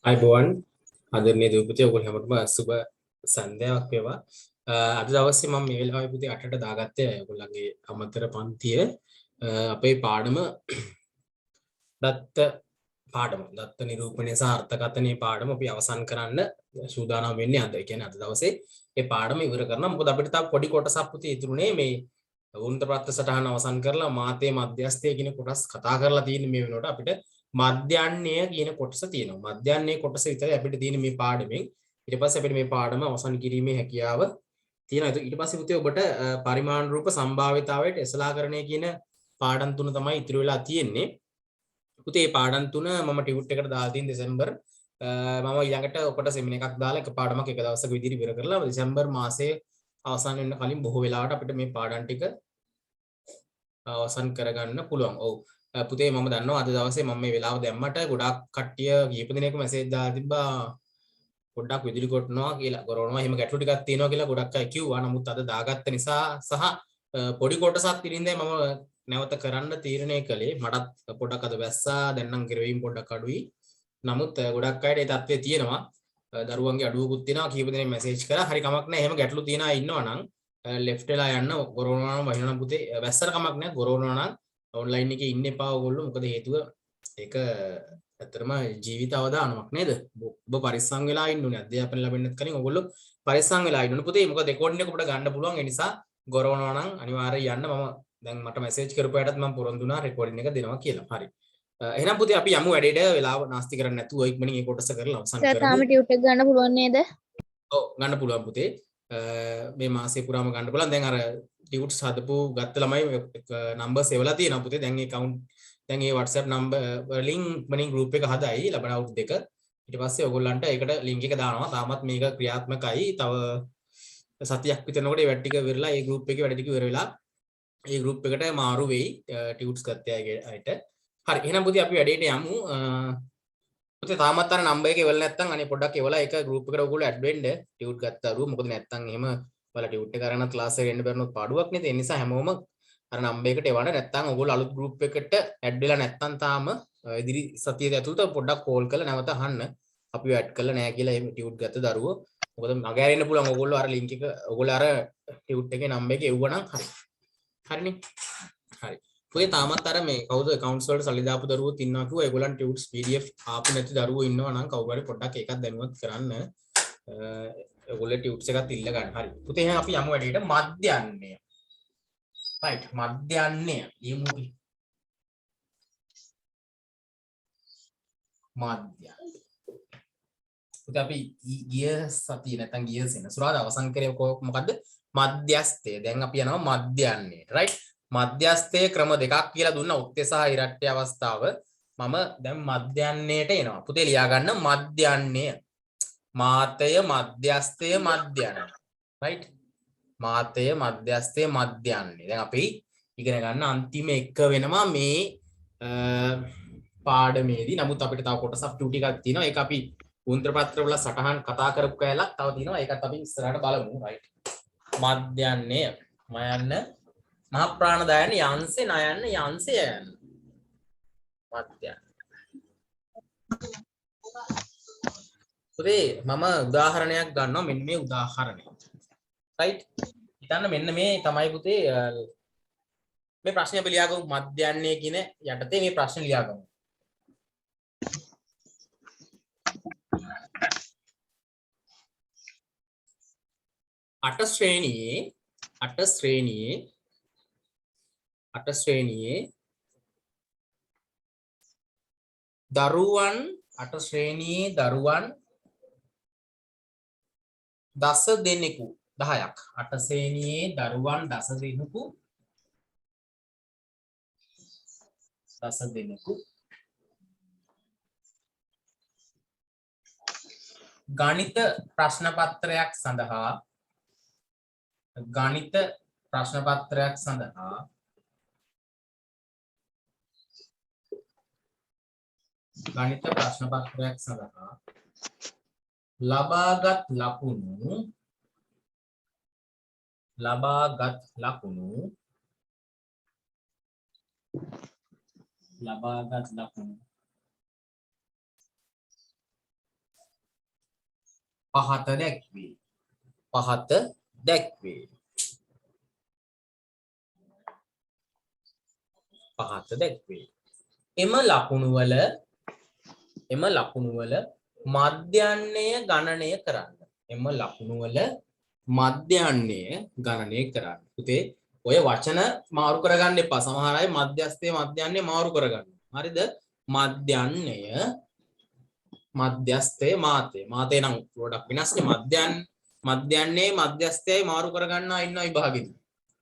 අයිබෝවන් ආදරණීය දූපතේ ඔයගොල්ලෝ හැමෝටම සුබ සන්ධ්‍යාවක් වේවා. අද දවසේ මම මේ වෙලාවේ පුතේ 8ට දාගත්තේ ඔයගොල්ලන්ගේ අමතර පන්තිය අපේ පාඩම දත්ත දත්ත නිරූපණය සහ අර්ථකථනයේ පාඩම අපි අවසන් කරන්න සූදානම් වෙන්නේ අද. ඒ කියන්නේ අද දවසේ මේ පාඩම ඉවර කරනවා. මොකද අපිට තව පොඩි කොටසක් පුතේ ඉතුරුනේ මේ වුන්ත ප්‍රත්‍ය සටහන අවසන් කරලා මාතේ මධ්‍යස්ථය කියන කොටස් කතා කරලා තියෙන මේ වෙනකොට අපිට මධ්‍යන්නේ කියන කොටස තියෙනවා. මධ්‍යන්නේ කොටස විතරයි අපිට තියෙන මේ පාඩමෙන්. ඊට පස්සේ අපිට මේ පාඩම අවසන් කිරීමේ හැකියාව තියෙනවා. ඊට පස්සේ පුතේ ඔබට පරිමාණ රූප සම්භාවිතාවයට එසලාකරණය කියන පාඩම් තුන තමයි ඉතුරු වෙලා තියෙන්නේ. පුතේ මේ පාඩම් තුන මම ටියුට් එකට දාලා තියෙන දෙසැම්බර් මම ඊළඟට ඔකට සෙමින එකක් දාලා එක පාඩමක් එක දවසක විදිහට ඉවර කරලා දෙසැම්බර් මාසයේ අවසන් වෙන්න කලින් බොහෝ වෙලාවට අපිට මේ පාඩම් ටික අවසන් කරගන්න පුළුවන්. ඔව් පුතේ මම දන්නවා අද දවසේ මම මේ වෙලාව දැම්මට ගොඩාක් කට්ටිය කීප දිනයක මැසේජ් දාලා තිබ්බා පොඩ්ඩක් විදුලි කොටනවා කියලා කරනවා. එහෙම ගැටලු ටිකක් තියෙනවා කියලා ගොඩක් අය කිව්වා. නමුත් අද දාගත්ත නිසා සහ පොඩි කොටසක් ඉරින්දේ මම නැවත කරන්න තීරණය කළේ. මටත් පොඩ්ඩක් අද වැස්සා දැන් නම් ගෙරවීම පොඩ්ඩක් අඩුයි. නමුත් ගොඩක් අයට ඒ තත්ත්වය තියෙනවා. දරුවන්ගේ අඩුවකුත් තියෙනවා. කීප දෙනෙක් මැසේජ් කරා. හරි කමක් නැහැ. එහෙම ගැටලු තියෙන අය ඉන්නවා නම් ලෙෆ්ට් වෙලා යන්න ගොරවනවා නම් වහිනවා නම් පුතේ වැස්සට කමක් නැහැ. ගොරවනවා නම් ඔන්ලයින් එකේ ඉන්න එපා ඔයගොල්ලෝ. මොකද හේතුව ඒක ඇත්තටම ජීවිත අවදානමක් නේද? ඔබ පරිස්සම් වෙලා ඉන්න ඕනේ. අධ්‍යාපන ලැබෙන්නත් කලින් ඔයගොල්ලෝ පරිස්සම් වෙලා ඉන්න ඕනේ පුතේ. මොකද රෙකෝඩින් එක අපිට ගන්න පුළුවන්. ඒ නිසා ගොරවනවා නම් අනිවාර්යයෙන් යන්න. මම දැන් මට මැසේජ් කරපු අයටත් මම පොරොන්දු වුණා රෙකෝඩින් එක දෙනවා කියලා. හරි. එහෙනම් පුතේ අපි යමු වැඩේට. වෙලාව නාස්ති කරන්නේ නැතුව ඉක්මනින් මේ කොටස කරලා අවසන් කරමු. තාම ටියුට් එක ගන්න පුළුවන් නේද? ඔව් ගන්න පුළුවන් පුතේ. මේ මාසේ පුරාම ගන්න පුළුවන්. දැන් අර ටියුට්ස් හදපු ගත්ත ළමයි නම්බර්ස් එවලා තියෙනවා පුතේ. දැන් ඒ කවුන්ට් දැන් මේ WhatsApp නම්බර් වලින් මනින් ගෲප් එක හදයි ලබන අවුරුදු දෙක. ඊට පස්සේ ඔයගොල්ලන්ට ඒකට ලින්ක් එක දානවා. තාමත් මේක ක්‍රියාත්මකයි. තව සතියක් විතරනකොට ඒ වැඩ ටික ඉවරලා ඒ ගෲප් එකේ වැඩ ටික ඉවර වෙලා ඒ ගෲප් එකට මාරු වෙයි ටියුට්ස් ගත්ත අයට. හරි. එහෙනම් පුතේ අපි වැඩේට යමු. පුතේ තාමත් අර නම්බර් එක එවල නැත්නම් අනේ පොඩ්ඩක් එවලා ඒක ගෲප් එකට ඔයගොල්ලෝ ඇඩ් වෙන්න ටියුට් ගත්ත අරුව. මොකද නැත්නම් එහෙම ඔයාලා ටියුට් එක අරගෙන ක්ලාස් එකට එන්න බැරිනොත් පාඩුවක් නේද? ඒ නිසා හැමෝම අර නම්බර් එකට එවන්න. නැත්නම් ඔයගොල්ලෝ අලුත් ගෲප් එකට ඇඩ් වෙලා නැත්නම් තාම ඉදිරි සතියේ ඇතුළත පොඩ්ඩක් කෝල් කරලා නැවත අහන්න. අපිව ඇඩ් කරලා නැහැ කියලා එහෙම ටියුට් ගත්ත දරුවෝ. මොකද මගහැරෙන්න පුළුවන් ඔයගොල්ලෝ අර ලින්ක් එක ඔයගොල්ලෝ අර ටියුට් එකේ නම්බර් එක එව්වනම් හරි. හරිනේ. හරි. ඔය තාමත් අර මේ කවුද accounts වලට සල්ලි දාපු දරුවෝත් ඉන්නවා කිව්වා. ඒගොල්ලන් ටියුට්ස් PDF ආපු නැති දරුවෝ ඉන්නවා නම් කවුරු හරි පොඩ්ඩක් ඒකත් දැනුවත් කරන්න. ඔයගොල්ලෝ ටියුට්ස් එකත් ඉල්ල ගන්න. හරි. පුතේ එහෙනම් අපි යමු වැඩේට මධ්‍යන්නේ. right මධ්‍යන්නේ. යමු අපි. මධ්‍ය. පුතේ අපි ගිය සතිය නැත්නම් ගිය සෙනසුරාදා අවසන් කරේ මොකද්ද? මධ්‍යස්ථය. දැන් අපි යනවා මධ්‍යන්නේ. right මධ්‍යස්ථයේ ක්‍රම දෙකක් කියලා දුන්න උත්තේ සහ ඉරට්ටේ අවස්ථාව මම දැන් මධ්‍යන්නයට එනවා. පුතේ ලියා ගන්න මධ්‍යන්නය. මාතය මධ්‍යස්ථය මධ්‍යන්නය. right මාතය මධ්‍යස්ථය මධ්‍යන්නය. දැන් අපි ඉගෙන ගන්න අන්තිම එක වෙනවා මේ පාඩමේදී. නමුත් අපිට තව කොටසක් ටු ටිකක් තියෙනවා. ඒක අපි උන්ත්‍ර පත්‍ර වල සටහන් කතා කරපු කැලක් තව තියෙනවා. ඒකත් අපි ඉස්සරහට බලමු. right මධ්‍යන්නය මයන්න මහ ප්‍රාණදායන යංශේ නයන්න යංශය යන්න මධ්‍යන්න. පුතේ මම උදාහරණයක් ගන්නවා. මෙන්න මේ උදාහරණය. right හිතන්න මෙන්න මේ තමයි පුතේ මේ ප්‍රශ්නේ අපි ලියාගමු. මධ්‍යන්නේ කියන යටතේ මේ ප්‍රශ්නේ ලියාගමු. අට ශ්‍රේණියේ දරුවන් දස දෙනෙකු 10ක්. අට ශ්‍රේණියේ දරුවන් දස දෙනෙකු ගණිත ප්‍රශ්න පත්‍රයක් සඳහා ලබාගත් ලකුණු පහත දැක්වේ. පහත දැක්වේ. පහත දැක්වේ. එම ලකුණු වල මධ්‍යන්නය ගණනය කරන්න. එම ලකුණු වල මධ්‍යන්නය ගණනය කරන්න. පුතේ ඔය වචන මාරු කරගන්න එපා. සමහර අය මධ්‍යස්ථයේ මධ්‍යන්නය මාරු කරගන්න. හරිද? මධ්‍යන්නය මධ්‍යස්ථයේ මාතේ නම් පොඩක් වෙනස්නේ. මධ්‍යන්නේ මධ්‍යස්ථයයි මාරු කරගන්න ඉන්න විභාගෙදී.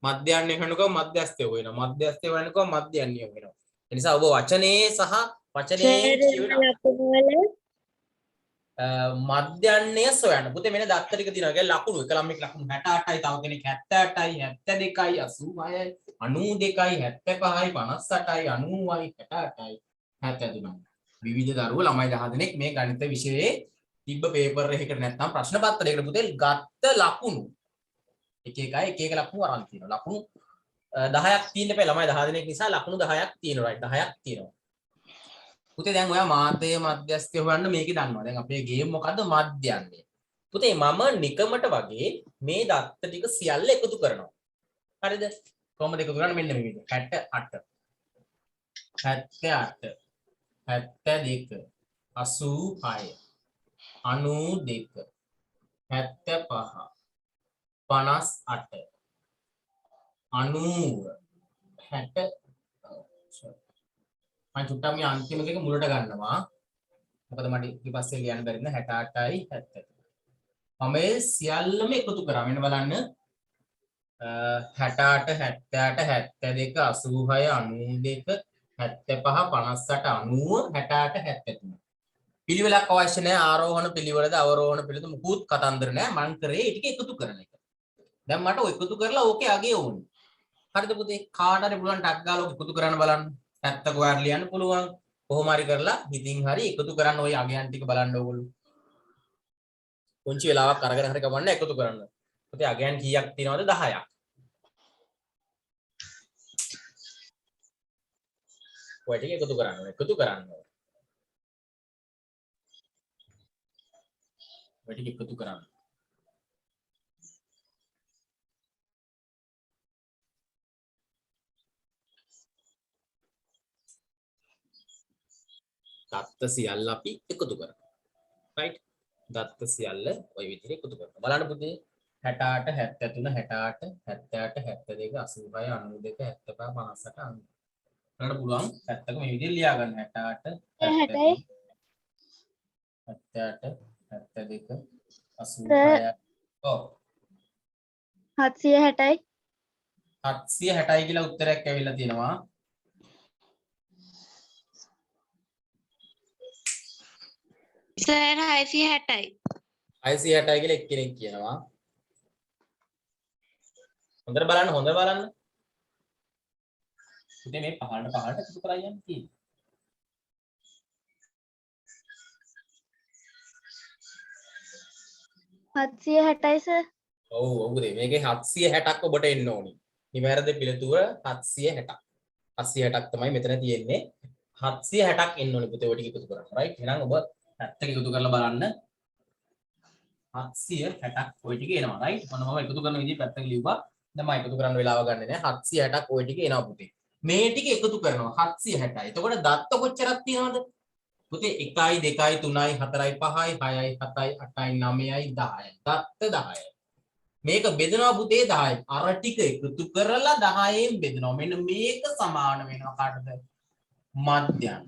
මධ්‍යන්නේ වෙනකොට මධ්‍යස්ථය වෙනවා. මධ්‍යස්ථය වෙනකොට මධ්‍යන්නේ වෙනවා. ඒ නිසා ඔබ වචනේ සහ වචනේ කියවෙන මධ්‍යන්නේ සොයන්න. පුතේ මෙන්න දත්ත ටික තියෙනවා. ඒ ලකුණු එක ළමෙක් ලකුණු 68යි, තව කෙනෙක් 78යි, 72යි, 86යි, 92යි, 75යි, 58යි, 90යි, 68යි, 73යි. විවිධ දරුවෝ ළමයි 10 දෙනෙක් මේ ගණිත විෂයේ තිබ්බ පේපර් එකකට නැත්නම් ප්‍රශ්න පත්‍රයකට පුතේ ගත්ත ලකුණු එක එක ලකුණු අරන් තියෙනවා. ලකුණු 10ක් තියෙන්න බෑ. ළමයි 10 දෙනෙක් නිසා ලකුණු 10ක් තියෙනවා. රයිට් 10ක් තියෙනවා. පුතේ දැන් ඔයා මාතේ මධ්‍යස්ථය හොයන්න මේකේ දන්නවා. දැන් අපේ ගේම් මොකද්ද? මධ්‍යන්නේ. පුතේ මම නිකමට වගේ මේ දත්ත ටික සියල්ල එකතු කරනවා. හරිද? කොහොමද එකතු කරන්නේ? මෙන්න මේ විදිහට. 68 72 72 86 92 75 58 90 60 මම චුට්ටක් මේ අන්තිම එක මුලට ගන්නවා. මොකද මට ඊට පස්සේ ලියන්න බැරි නේ 68යි 70. මම මේ සියල්ලම එකතු කරා. මෙන්න බලන්න 68 78 72 86 92 75 58 90 68 73. පිළිවෙලක් අවශ්‍ය නැහැ. ආරෝහණ පිළිවෙලද අවරෝහණ පිළිවෙලද මුකුත් කතන්දර නැහැ. මම කරේ ඒ ටික එකතු කරන එක. දැන් මට ඔය එකතු කරලා ඕකේ අගේ ඕනේ. හරිද පුතේ? කාට හරි පුළුවන් ටක් ගාලා ඔක එකතු කරන්න බලන්න. 70 කොහරි ලියන්න පුළුවන්. කොහොම හරි කරලා හිතින් හරි එකතු කරන්න ওই අගයන් ටික බලන්න ඕගොල්ලෝ. පුංචි වෙලාවක් අරගෙන හරි කමන්න එකතු කරන්න. පුතේ අගයන් කීයක් තියෙනවද? 10ක්. ඔය ටික එකතු කරන්න. එකතු කරන්න. ඔය ටික එකතු කරන්න. දත්ත සියල්ල අපි එකතු කරනවා. රයිට්? දත්ත සියල්ල ওই විදිහට එකතු කරනවා. බලන්න පුතේ 68 73 68 72 86 92 75 58 බලන්න පුළුවන්. පැත්තක මේ විදිහට ලියා ගන්න 68 72 86 ඔව් 760යි 760යි කියලා උත්තරයක් ඇවිල්ලා තියෙනවා. සර් 660යි 660යි කියලා එක්කෙනෙක් කියනවා. හොඳට බලන්න. ඉතින් මේ පහළට එකතු කරලා යන්න තියෙන්නේ. 760යි සර්. ඔව් මේකේ 760ක් ඔබට එන්න ඕනි. නිවැරදි පිළිතුර 760ක්. 760ක් තමයි මෙතන තියෙන්නේ. 760ක් එන්න ඕනි පුතේ ඔය ටික එකතු කරන්න. රයිට්? එහෙනම් ඔබ පැත්තක එකතු කරලා බලන්න. 760ක් ඔය ටික එනවා. රයිට්? මම එකතු කරන විදිහ පැත්තක ලියුවා. දැන් මම එකතු කරන්න වෙලාව ගන්නෙ නෑ. 760ක් ඔය ටික එනවා පුතේ. මේ ටික එකතු කරනවා 760යි. එතකොට දත්ත කොච්චරක් තියෙනවද? පුතේ 1යි 2යි 3යි 4යි 5යි 6යි 7යි 8යි 9යි 10යි. දත්ත 10යි. මේක බෙදනවා පුතේ 10යි. අර ටික එකතු කරලා 10න් බෙදනවා. මෙන්න මේක සමාන වෙනවා කාටද? මධ්‍යන්න.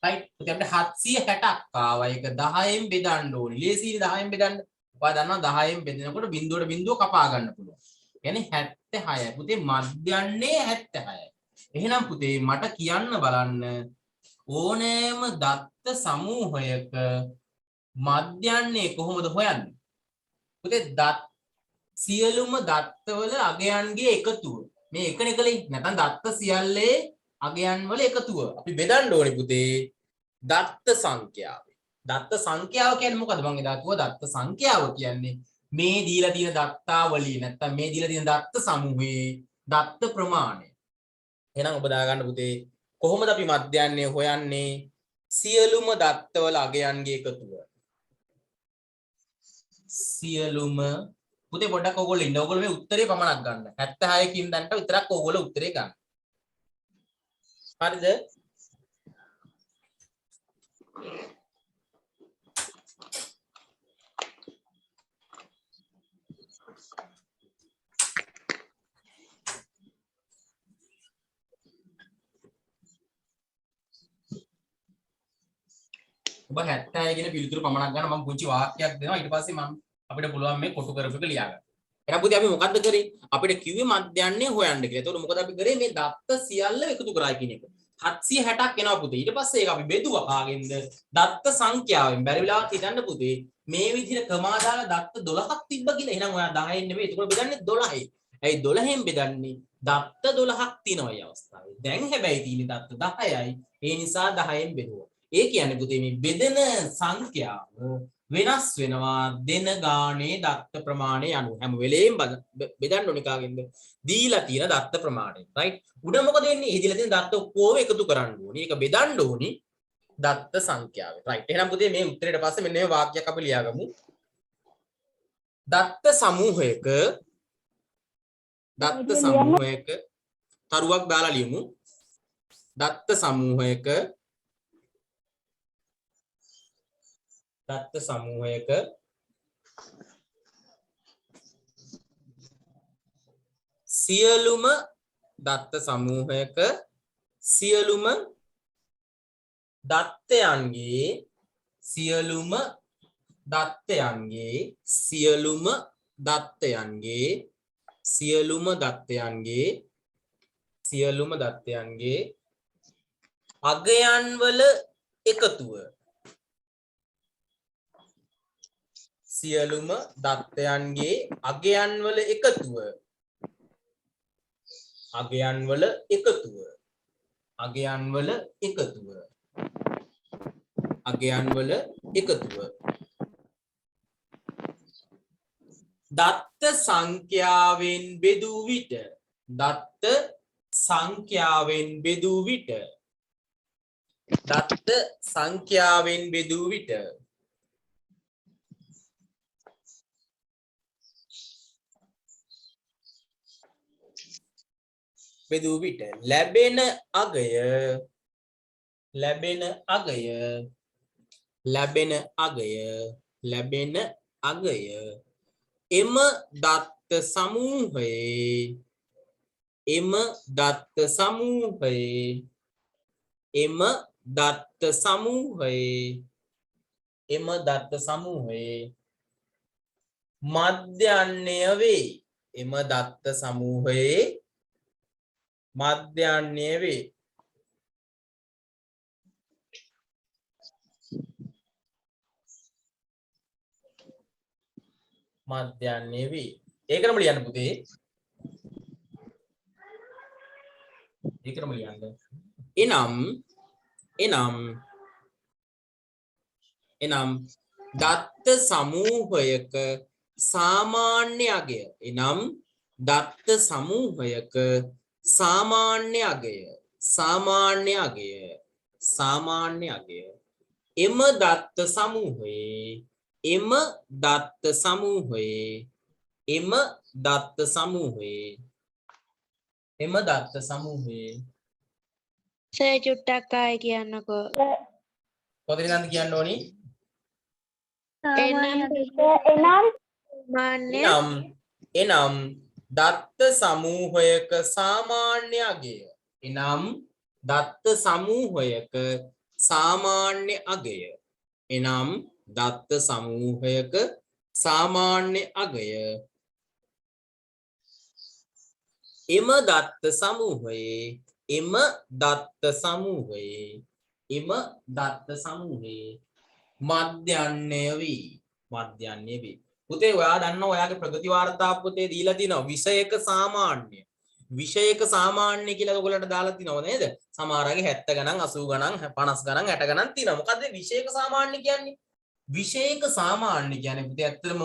රයිට්? පුතේ අපිට 760ක් ආවා. ඒක 10න් බෙදන්න ඕනේ. ලේසියි 10න් බෙදන්න. ඔයා දන්නවා 10න් බෙදනකොට බිඳුවට බිඳුව කපා ගන්න පුළුවන්. කියන්නේ 76යි. පුතේ මධ්‍යන්නේ 76යි. එහෙනම් පුතේ මට කියන්න බලන්න ඕනෑම දත්ත සමූහයක මධ්‍යන්නේ කොහොමද හොයන්නේ? පුතේ සියලුම දත්තවල අගයන්ගේ එකතුව. මේ එකනේ කලේ. නැත්නම් දත්ත සියල්ලේ අගයන් වල එකතුව. අපි බෙදන්න ඕනේ පුතේ දත්ත සංඛ්‍යාවෙන්. දත්ත සංඛ්‍යාව කියන්නේ මොකද්ද? මම එදා කිව්වා දත්ත සංඛ්‍යාව කියන්නේ මේ දීලා තියෙන දත්තාවලිය නැත්නම් මේ දීලා තියෙන දත්ත සමූහයේ දත්ත ප්‍රමාණය. එහෙනම් ඔබ දාගන්න පුතේ කොහොමද අපි මධ්‍යන්නේ හොයන්නේ? සියලුම දත්තවල අගයන්ගේ එකතුව. සියලුම පුතේ පොඩ්ඩක් ඕගොල්ලෝ ඉන්න. ඕගොල්ලෝ මේ උත්තරේ පමණක් ගන්න. 76කින් දැන්ට විතරක් ඕගොල්ලෝ උත්තරේ ගන්න. හරිද? ඔබ 76 කියන පිළිතුරු පමණක් ගන්න. මම පුංචි වාක්‍යයක් දෙනවා. ඊට පස්සේ මම අපිට පුළුවන් මේ කොටු කරපු එක ලියා ගන්න. එහෙනම් පුතේ අපි මොකද්ද කරේ? අපිට කිව්වේ මධ්‍යන්නේ හොයන්න කියලා. එතකොට මොකද අපි කරේ? මේ දත්ත සියල්ල එකතු කරා කියන එක. 760ක් එනවා පුතේ. ඊට පස්සේ ඒක අපි බෙදුවා කාගෙන්ද? දත්ත සංඛ්‍යාවෙන්. බැරි වෙලාවත් හිතන්න පුතේ මේ විදිහට ක්‍රමාදාල දත්ත 12ක් තිබ්බ කියලා. එහෙනම් ඔයා 10න් නෙමෙයි. එතකොට බෙදන්නේ 12යි. ඇයි 12න් බෙදන්නේ? දත්ත 12ක් තියෙනවා මේ අවස්ථාවේ. දැන් හැබැයි තියෙන්නේ දත්ත 10යි. ඒ නිසා 10න් බෙදුවා. ඒ කියන්නේ පුතේ මේ බෙදෙන සංඛ්‍යාව වෙනස් වෙනවා දෙන ගානේ දත්ත ප්‍රමාණය අනුව. හැම වෙලේම බෙදන්න ඕනේ කාගෙන්ද? දීලා තියෙන දත්ත ප්‍රමාණය. රයිට්. උඩ මොකද වෙන්නේ? ඒ දීලා තියෙන දත්ත ඔක්කොම එකතු කරන්න ඕනේ. ඒක බෙදන්න ඕනේ දත්ත සංඛ්‍යාවෙන්. රයිට්. එහෙනම් පුතේ මේ උත්තරේට පස්සේ මෙන්න මේ වාක්‍යයක් අපි ලියාගමු. දත්ත සමූහයක තරුවක් දාලා ලියමු. දත්ත සමූහයක සියලුම දත්තයන්ගේ අගයන් වල එකතුව සියලුම දත්තයන්ගේ අගයන් වල එකතුව දත්ත සංඛ්‍යාවෙන් බෙදූ විට ලැබෙන අගය එම දත්ත සමූහයේ මධ්‍යන්නය වේ. ඒකම ලියන්න පුතේ. එනම් දත්ත සමූහයක සාමාන්‍ය අගය එම දත්ත සමූහයේ සර් චුට්ටක් ආයෙ කියන්නකෝ. කොතනින්ද කියන්න ඕනි? එනම් දත්ත සමූහයක සාමාන්‍ය අගය. එම දත්ත සමූහයක මධ්‍යන්නය වේ. පුතේ ඔයා දන්නවා ඔයාගේ ප්‍රගති වාර්තාව පුතේ දීලා තිනවා විෂයක සාමාන්‍ය කියලා ඔයගොල්ලන්ට දාලා තිනව නේද? සමහර අය 70 ගණන් 80 ගණන් 50 ගණන් 60 ගණන් තියෙනවා. මොකද්ද විෂයක සාමාන්‍ය කියන්නේ? විෂයක සාමාන්‍ය කියන්නේ පුතේ ඇත්තටම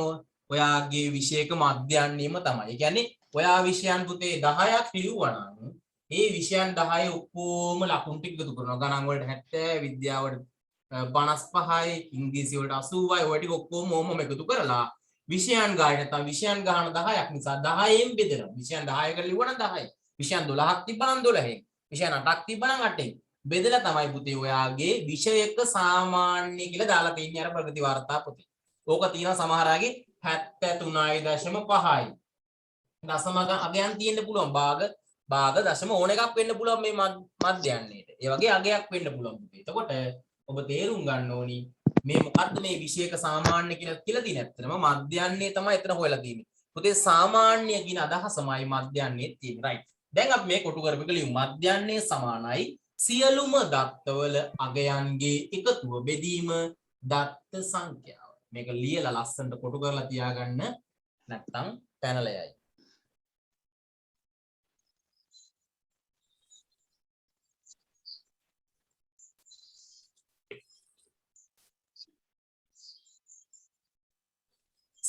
ඔයාගේ විෂයක මධ්‍යන්නයම තමයි. ඒ කියන්නේ ඔයා විෂයන් පුතේ 10ක් පිළිවුවා නම් ඒ විෂයන් 10 ඔක්කොම ලකුණු ටික එකතු කරනවා. ගණන් වලට 70, විද්‍යාවට 55යි, ඉංග්‍රීසි වලට 80යි, ඔය ටික ඔක්කොම එකතු කරලා විෂයන් ගාය නැත්නම් විෂයන් ගාන 10ක් නිසා 10න් බෙදෙනවා. විෂයන් 10කට ලිව්වනම් 10යි. විෂයන් 12ක් තිබ්බනම් 12යි. විෂයන් 8ක් තිබ්බනම් 8යි. බෙදලා තමයි පුතේ ඔයාගේ විෂයක සාමාන්‍ය කියලා දාලා තියන්නේ අර ප්‍රගති වාර්තා පොතේ. ඕක තියෙනවා සමහර අයගේ 73.5යි. දශම අගයන් තියෙන්න පුළුවන්. භාග දශම ඕන එකක් වෙන්න පුළුවන් මේ මධ්‍යයන්නේට. ඒ වගේ අගයක් වෙන්න පුළුවන් පුතේ. එතකොට ඔබ තේරුම් ගන්න ඕනි මේ මොකද්ද මේ විෂයක සාමාන්‍ය කියලා තියෙන ඇත්තටම මධ්‍යයන්නේ තමයි එතන හොයලා තියෙන්නේ. පුතේ සාමාන්‍ය කියන අදහසමයි මධ්‍යයන්නේ තියෙන්නේ. රයිට්. දැන් අපි මේ කොටු කරපු එක ලියමු. මධ්‍යයන්නේ සමානයි සියලුම දත්තවල අගයන්ගේ එකතුව බෙදීම දත්ත සංඛ්‍යාව. මේක ලියලා ලස්සනට කොටු කරලා තියාගන්න නැත්නම් පැනලයයි.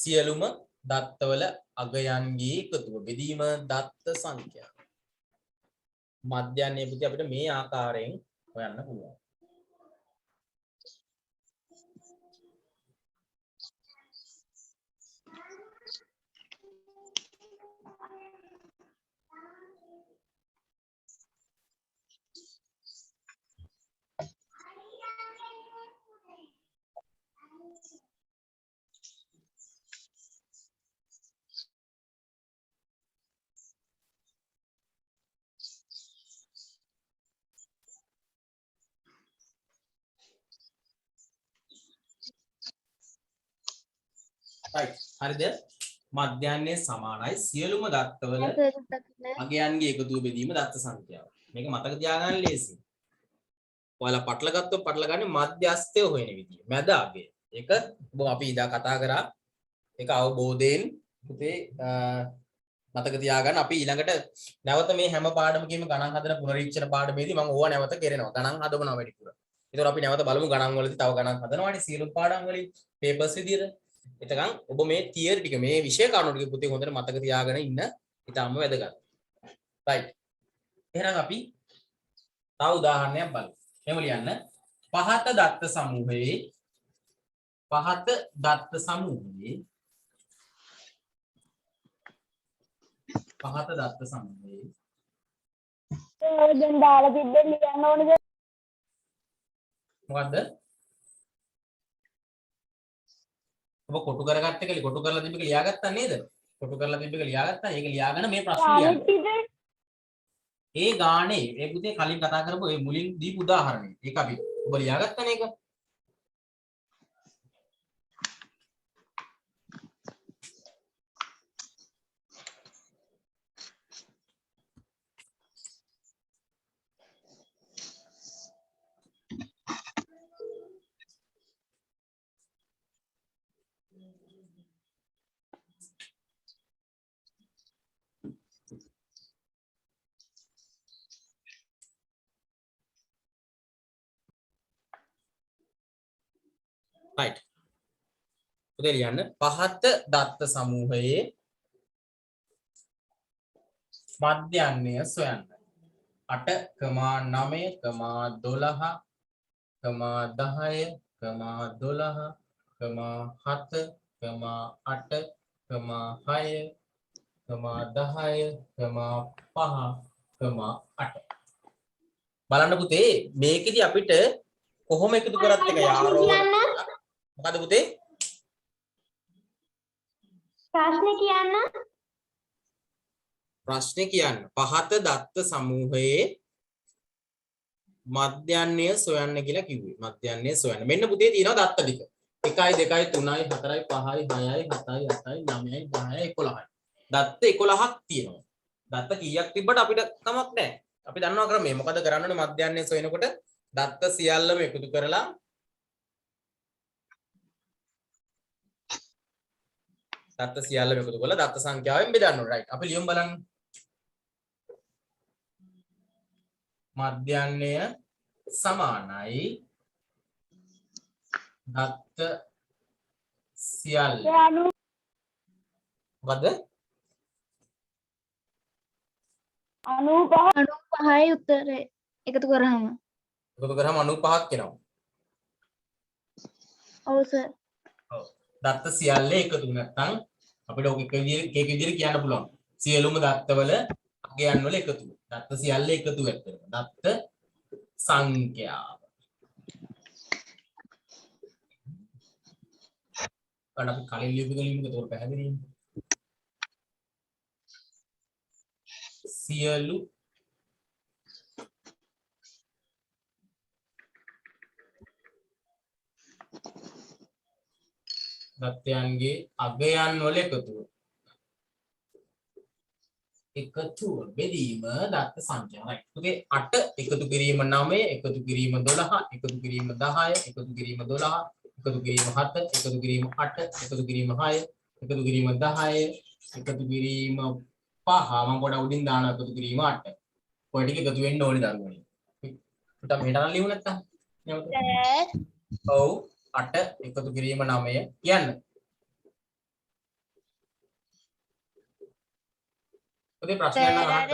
සියලුම දත්තවල අගයන්ගේ එකතුව බෙදීම දත්ත සංඛ්‍යාව. මධ්‍යයන්නේ පුතේ අපිට මේ ආකාරයෙන් හොයන්න පුළුවන්. right හරිද මධ්‍යයන්නේ සමානයි සියලුම දත්තවල අගයන්ගේ එකතුව බෙදීම දත්ත සංඛ්‍යාව. මේක මතක තියාගන්න ලේසි. ඔයාලා පටල ගත්තොත් පටල ගන්නේ මධ්‍යස්ථය හොයන විදිය. මැද අගය. ඒක ඔබ අපි ඉදා කතා කරා. ඒක අවබෝධයෙන් පුතේ මතක තියාගන්න. අපි ඊළඟට නැවත මේ හැම පාඩමකම ගණන් හදන පුනරීක්ෂණ පාඩමේදී මම ඕවා නැවත කරනවා. ගණන් හදවනවා වැඩිපුර. ඒතකොට අපි නැවත බලමු ගණන් වලදී තව ගණන් හදනවානේ සියලු පාඩම් වලින් පේපර්ස් විදියට. එතකන් ඔබ මේ තියරි ටික මේ විෂය කරුණු ටික පුතේ හොඳට මතක තියාගෙන ඉන්න ඉතාම වැදගත්. right. එහෙනම් අපි තව උදාහරණයක් බලමු. එහෙම ලියන්න. පහත දත්ත සමූහයේ දැන් දාලා තිබ්බේ ලියන්න ඕනද? මොකද්ද? ඔබ කොටු කරගත්ත එක කොටු කරලා තිබ්බ එක ලියාගත්තා නේද? කොටු කරලා තිබ්බ එක ලියාගත්තා. ඒක ලියාගෙන මේ ප්‍රශ්න ලියන්න. ඒ ගානේ ඒ පුතේ කලින් කතා කරපු ඒ මුලින් දීපු උදාහරණය. ඒක අපි ඔබ ලියාගත්තනේ ඒක. right. පුතේ ලියන්න පහත දත්ත සමූහයේ මධ්‍යයන්නය සොයන්න. 8,12,13,7,6,10,5,8 බලන්න පුතේ මේකෙදි අපිට කොහොම එකතු කරත් එක යාරෝහණ මොකද පුතේ ප්‍රශ්නේ කියන්න පහත දත්ත සමූහයේ මධ්‍යයන්නය සොයන්න කියලා කිව්වේ. මධ්‍යයන්නය සොයන්න. මෙන්න පුතේ තියෙනවා දත්ත ටික. 1 2 3 4 5 6 7 8 9 10 11යි. දත්ත 11ක් තියෙනවා. දත්ත කීයක් තිබ්බට අපිට කමක් නැහැ. අපි දන්නවා ක්‍රමය. මොකද කරන්න ඕනේ මධ්‍යයන්නය සොයනකොට දත්ත සියල්ලම එකතු කරලා දත්ත සියල්ලම එකතු කරලා දත්ත සංඛ්‍යාවෙන් බෙදන්න ඕනේ. right. අපි ලියමු බලන්න. මධ්‍යයන්නය සමානයි දත්ත සියල්ල. මොකද 95යි උත්තරේ එකතු කරාම 95ක් එනවා. ඔව් සර්. ඔව්. දත්ත සියල්ල එකතු නැත්නම් අපිට ඔක එක විදිහට කියන්න පුළුවන්. සියලුම දත්තවල අගයන් වල එකතු. දත්ත සියල්ල එකතු වෙනවා. දත්ත සංඛ්‍යාව. අන්න අපි කලින් ලියපු දෙලින්ම ඒක පැහැදිලියි. සියලු දත්තයන්ගේ අගයන් වල එකතුව. එකතුව බෙදීම දත්ත සංඛ්‍යාවයි. පුතේ 8 එකතු කිරීම 9, එකතු කිරීම 12, එකතු කිරීම 10, එකතු කිරීම 12, එකතු කිරීම 7, එකතු කිරීම 8, එකතු කිරීම 6, එකතු කිරීම 10, එකතු කිරීම 5. මම පොඩ උඩින් දානවා එකතු කිරීම 8. ඔය ටික එකතු වෙන්න ඕනේ දරුවනේ. පුතා මෙහෙට අරන් ලියමු නැත්තම්. ඔව් 8 එකතු කිරීම 9 කියන්න. පුතේ ප්‍රශ්නයක් නම් අහන්න.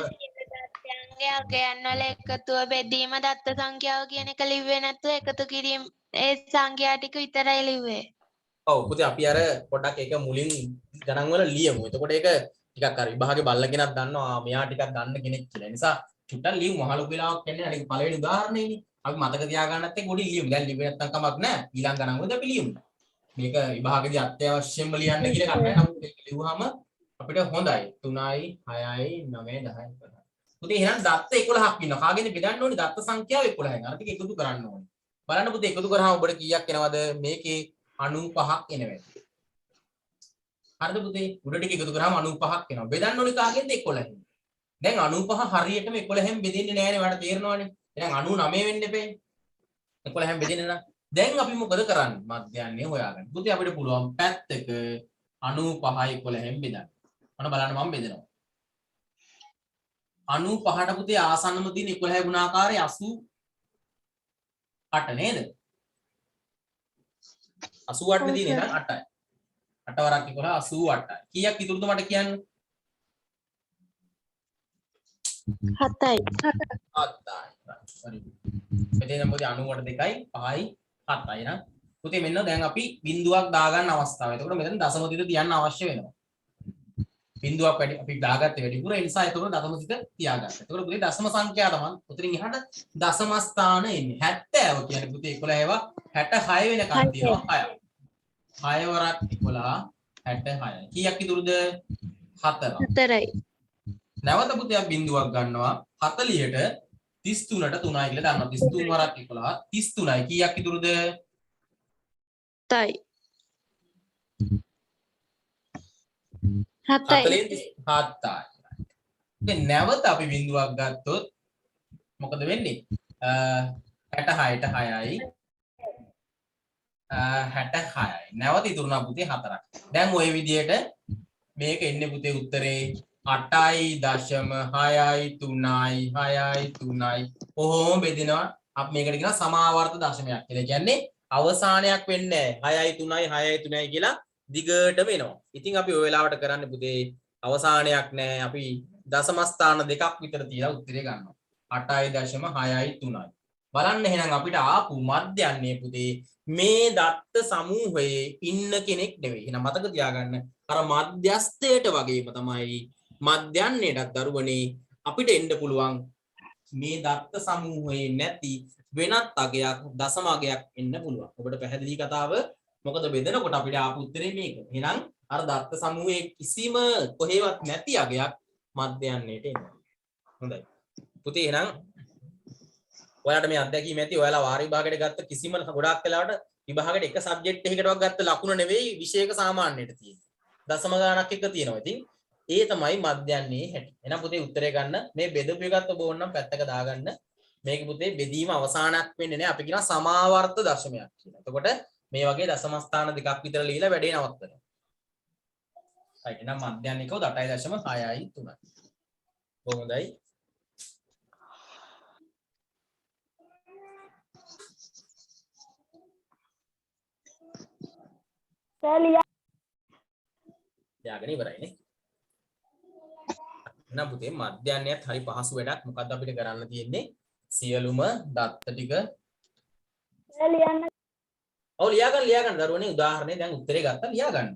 දත්තයන්ගේ අගයන් වල එකතුව බෙදීම දත්ත සංඛ්‍යාව කියන එක ලිව්වේ නැතුව එකතු කිරීම ඒ සංඛ්‍යා ටික විතරයි ලිව්වේ. ඔව් පුතේ අපි අර පොඩක් ඒක මුලින් ගණන් වල ලියමු. එතකොට ඒක ටිකක් අර විභාගේ බල්ල කෙනක් දන්නවා මෙයා ටිකක් දන්න කෙනෙක් කියලා. ඒ නිසා චුට්ටක් ලියමු. මහලු වෙලාවක් කියන්නේ අර පළවෙනි උදාහරණයනේ. අපි මතක තියාගන්නත් එක්ක පොඩි ලියමු. දැන් ලිව්වේ නැත්නම් කමක් නැහැ. ඊළඟ ගණන් වලදී අපි ලියමු. මේක විභාගයේදී අත්‍යවශ්‍යයෙන්ම ලියන්න කියලා එකක් නැහැ. නමුත් ඒක ලිව්වහම අපිට හොඳයි. 3යි 6යි 9යි 10යි 11යි. පුතේ එහෙනම් දත්ත 11ක් ඉන්නවා. කාගෙන්ද බෙදන්න ඕනේ? දත්ත සංඛ්‍යාව 11යි. අර ටික එකතු කරන්න ඕනේ. බලන්න පුතේ එකතු කරාම ඔබට කීයක් එනවද? මේකේ 95ක් එනවා. හරිද පුතේ? උඩ ටික එකතු කරාම 95ක් එනවා. බෙදන්න ඕනේ කාගෙන්ද? 11න්. දැන් 95 හරියටම 11න් බෙදෙන්නේ නැහැනේ. ඔයාලට තේරෙනවනේ. එහෙනම් 99 වෙන්න එපේ. 11න් බෙදෙන්නේ නැහැ. දැන් අපි මොකද කරන්නේ? මධ්‍යන්නේ හොයාගන්න. පුතේ අපිට පුළුවන් පැත්තක 95යි 11න් බෙදන්න. ඔන්න බලන්න මම බෙදනවා. 95ට පුතේ ආසන්නම තියෙන 11 ගුණාකාරය 88 නේද? 88 නේ තියෙන්නේ නේද? 8යි. 8 වරක් 11 88යි. කීයක් ඉතුරුද මට කියන්න? 7යි. 7යි. හරි. මෙතන මොකද 92යි 5යි 7යි නේද? පුතේ මෙන්න දැන් අපි බිඳුවක් දාගන්න අවස්ථාව. එතකොට මෙතන දශම තිත තියන්න අවශ්‍ය වෙනවා. බිඳුවක් වැඩි අපි දාගත්තේ වැඩිපුර ඒ නිසා එතකොට දශම තිත තියාගන්න. එතකොට පුතේ දශම සංඛ්‍යා තමයි උතරින් එහාට දශම ස්ථාන එන්නේ. 70 කියන්නේ පුතේ 11 ඒවා 66 වෙනකන් තියෙනවා 6. 6 වරක් 11 66. කීයක් ඉතුරුද? 4යි. නැවත පුතේ අපි බිඳුවක් ගන්නවා 40ට 33ට 3යි කියලා දානවා. 33 වරක් 11 33යි. කීයක් ඉතුරුද? 7යි. 7යි. දැන් නැවත අපි බිඳුවක් ගත්තොත් මොකද වෙන්නේ? 66ට 6යි 66යි. නැවත ඉතුරුනා පුතේ 4ක්. දැන් ওই විදියට මේක එන්නේ පුතේ උත්තරේ 8.6යි 3යි 6යි 3යි. කොහොම බෙදෙනවා? අපි මේකට කියනවා සමාවර්ත දශමයක් කියලා. කියන්නේ අවසානයක් වෙන්නේ නැහැ. 6යි 3යි 6යි 3යි කියලා දිගටම එනවා. ඉතින් අපි ওই වෙලාවට කරන්නේ පුතේ අවසානයක් නැහැ. අපි දශම ස්ථාන දෙකක් විතර තියලා උත්තරේ ගන්නවා. 8.6යි 3යි. බලන්න එහෙනම් අපිට ආපු මධ්‍යන්නේ පුතේ මේ දත්ත සමූහයේ ඉන්න කෙනෙක් නෙවෙයි. එහෙනම් මතක තියාගන්න අර මධ්‍යස්ථයට වගේම තමයි මධ්‍යන්නේටත් දරුවනේ අපිට එන්න පුළුවන් මේ දත්ත සමූහයේ නැති වෙනත් අගයක් දශම අගයක් එන්න පුළුවන්. ඔබට පැහැදිලි කතාව. මොකද බෙදනකොට අපිට ආපු උත්තරේ මේක. එහෙනම් අර දත්ත සමූහයේ කිසිම කොහෙවත් නැති අගයක් මධ්‍යන්නේට එනවා. හොඳයි. පුතේ එහෙනම් ඔයාලට මේ අත්දැකීම ඇති. ඔයාලා වාර විභාගයට ගත්ත කිසිම ගොඩාක් වෙලාවට විභාගයට එක සබ්ජෙක්ට් එකකටවත් ගත්ත ලකුණ නෙවෙයි විෂයක සාමාන්‍යයට තියෙන්නේ. දශම ගාණක් එක තියෙනවා. ඉතින් ඒ තමයි මධ්‍යන්නේ හැටි. එහෙනම් පුතේ උත්තරේ ගන්න මේ බෙදපු එකත් ඔබ ඕනනම් පැත්තක දාගන්න. මේක පුතේ බෙදීම අවසානයක් වෙන්නේ නැහැ. අපි කියනවා සමාවර්ත දශමයක් කියලා. එතකොට මේ වගේ දශම ස්ථාන දෙකක් විතර ලියලා වැඩේ නවත්තනවා. right එහෙනම් මධ්‍යන්නේ කවුද 8.6යි 3යි. කොහොමදයි? යාගෙන ඉවරයිනේ. එහෙනම් පුතේ මධ්‍යන්නයත් හරි පහසු වැඩක්. මොකද්ද අපිට කරන්න තියෙන්නේ? සියලුම දත්ත ටික ලියන්න ඔව් ලියා ගන්න දරුවනේ උදාහරණේ දැන් උත්තරේ ගත්තා ලියා ගන්න.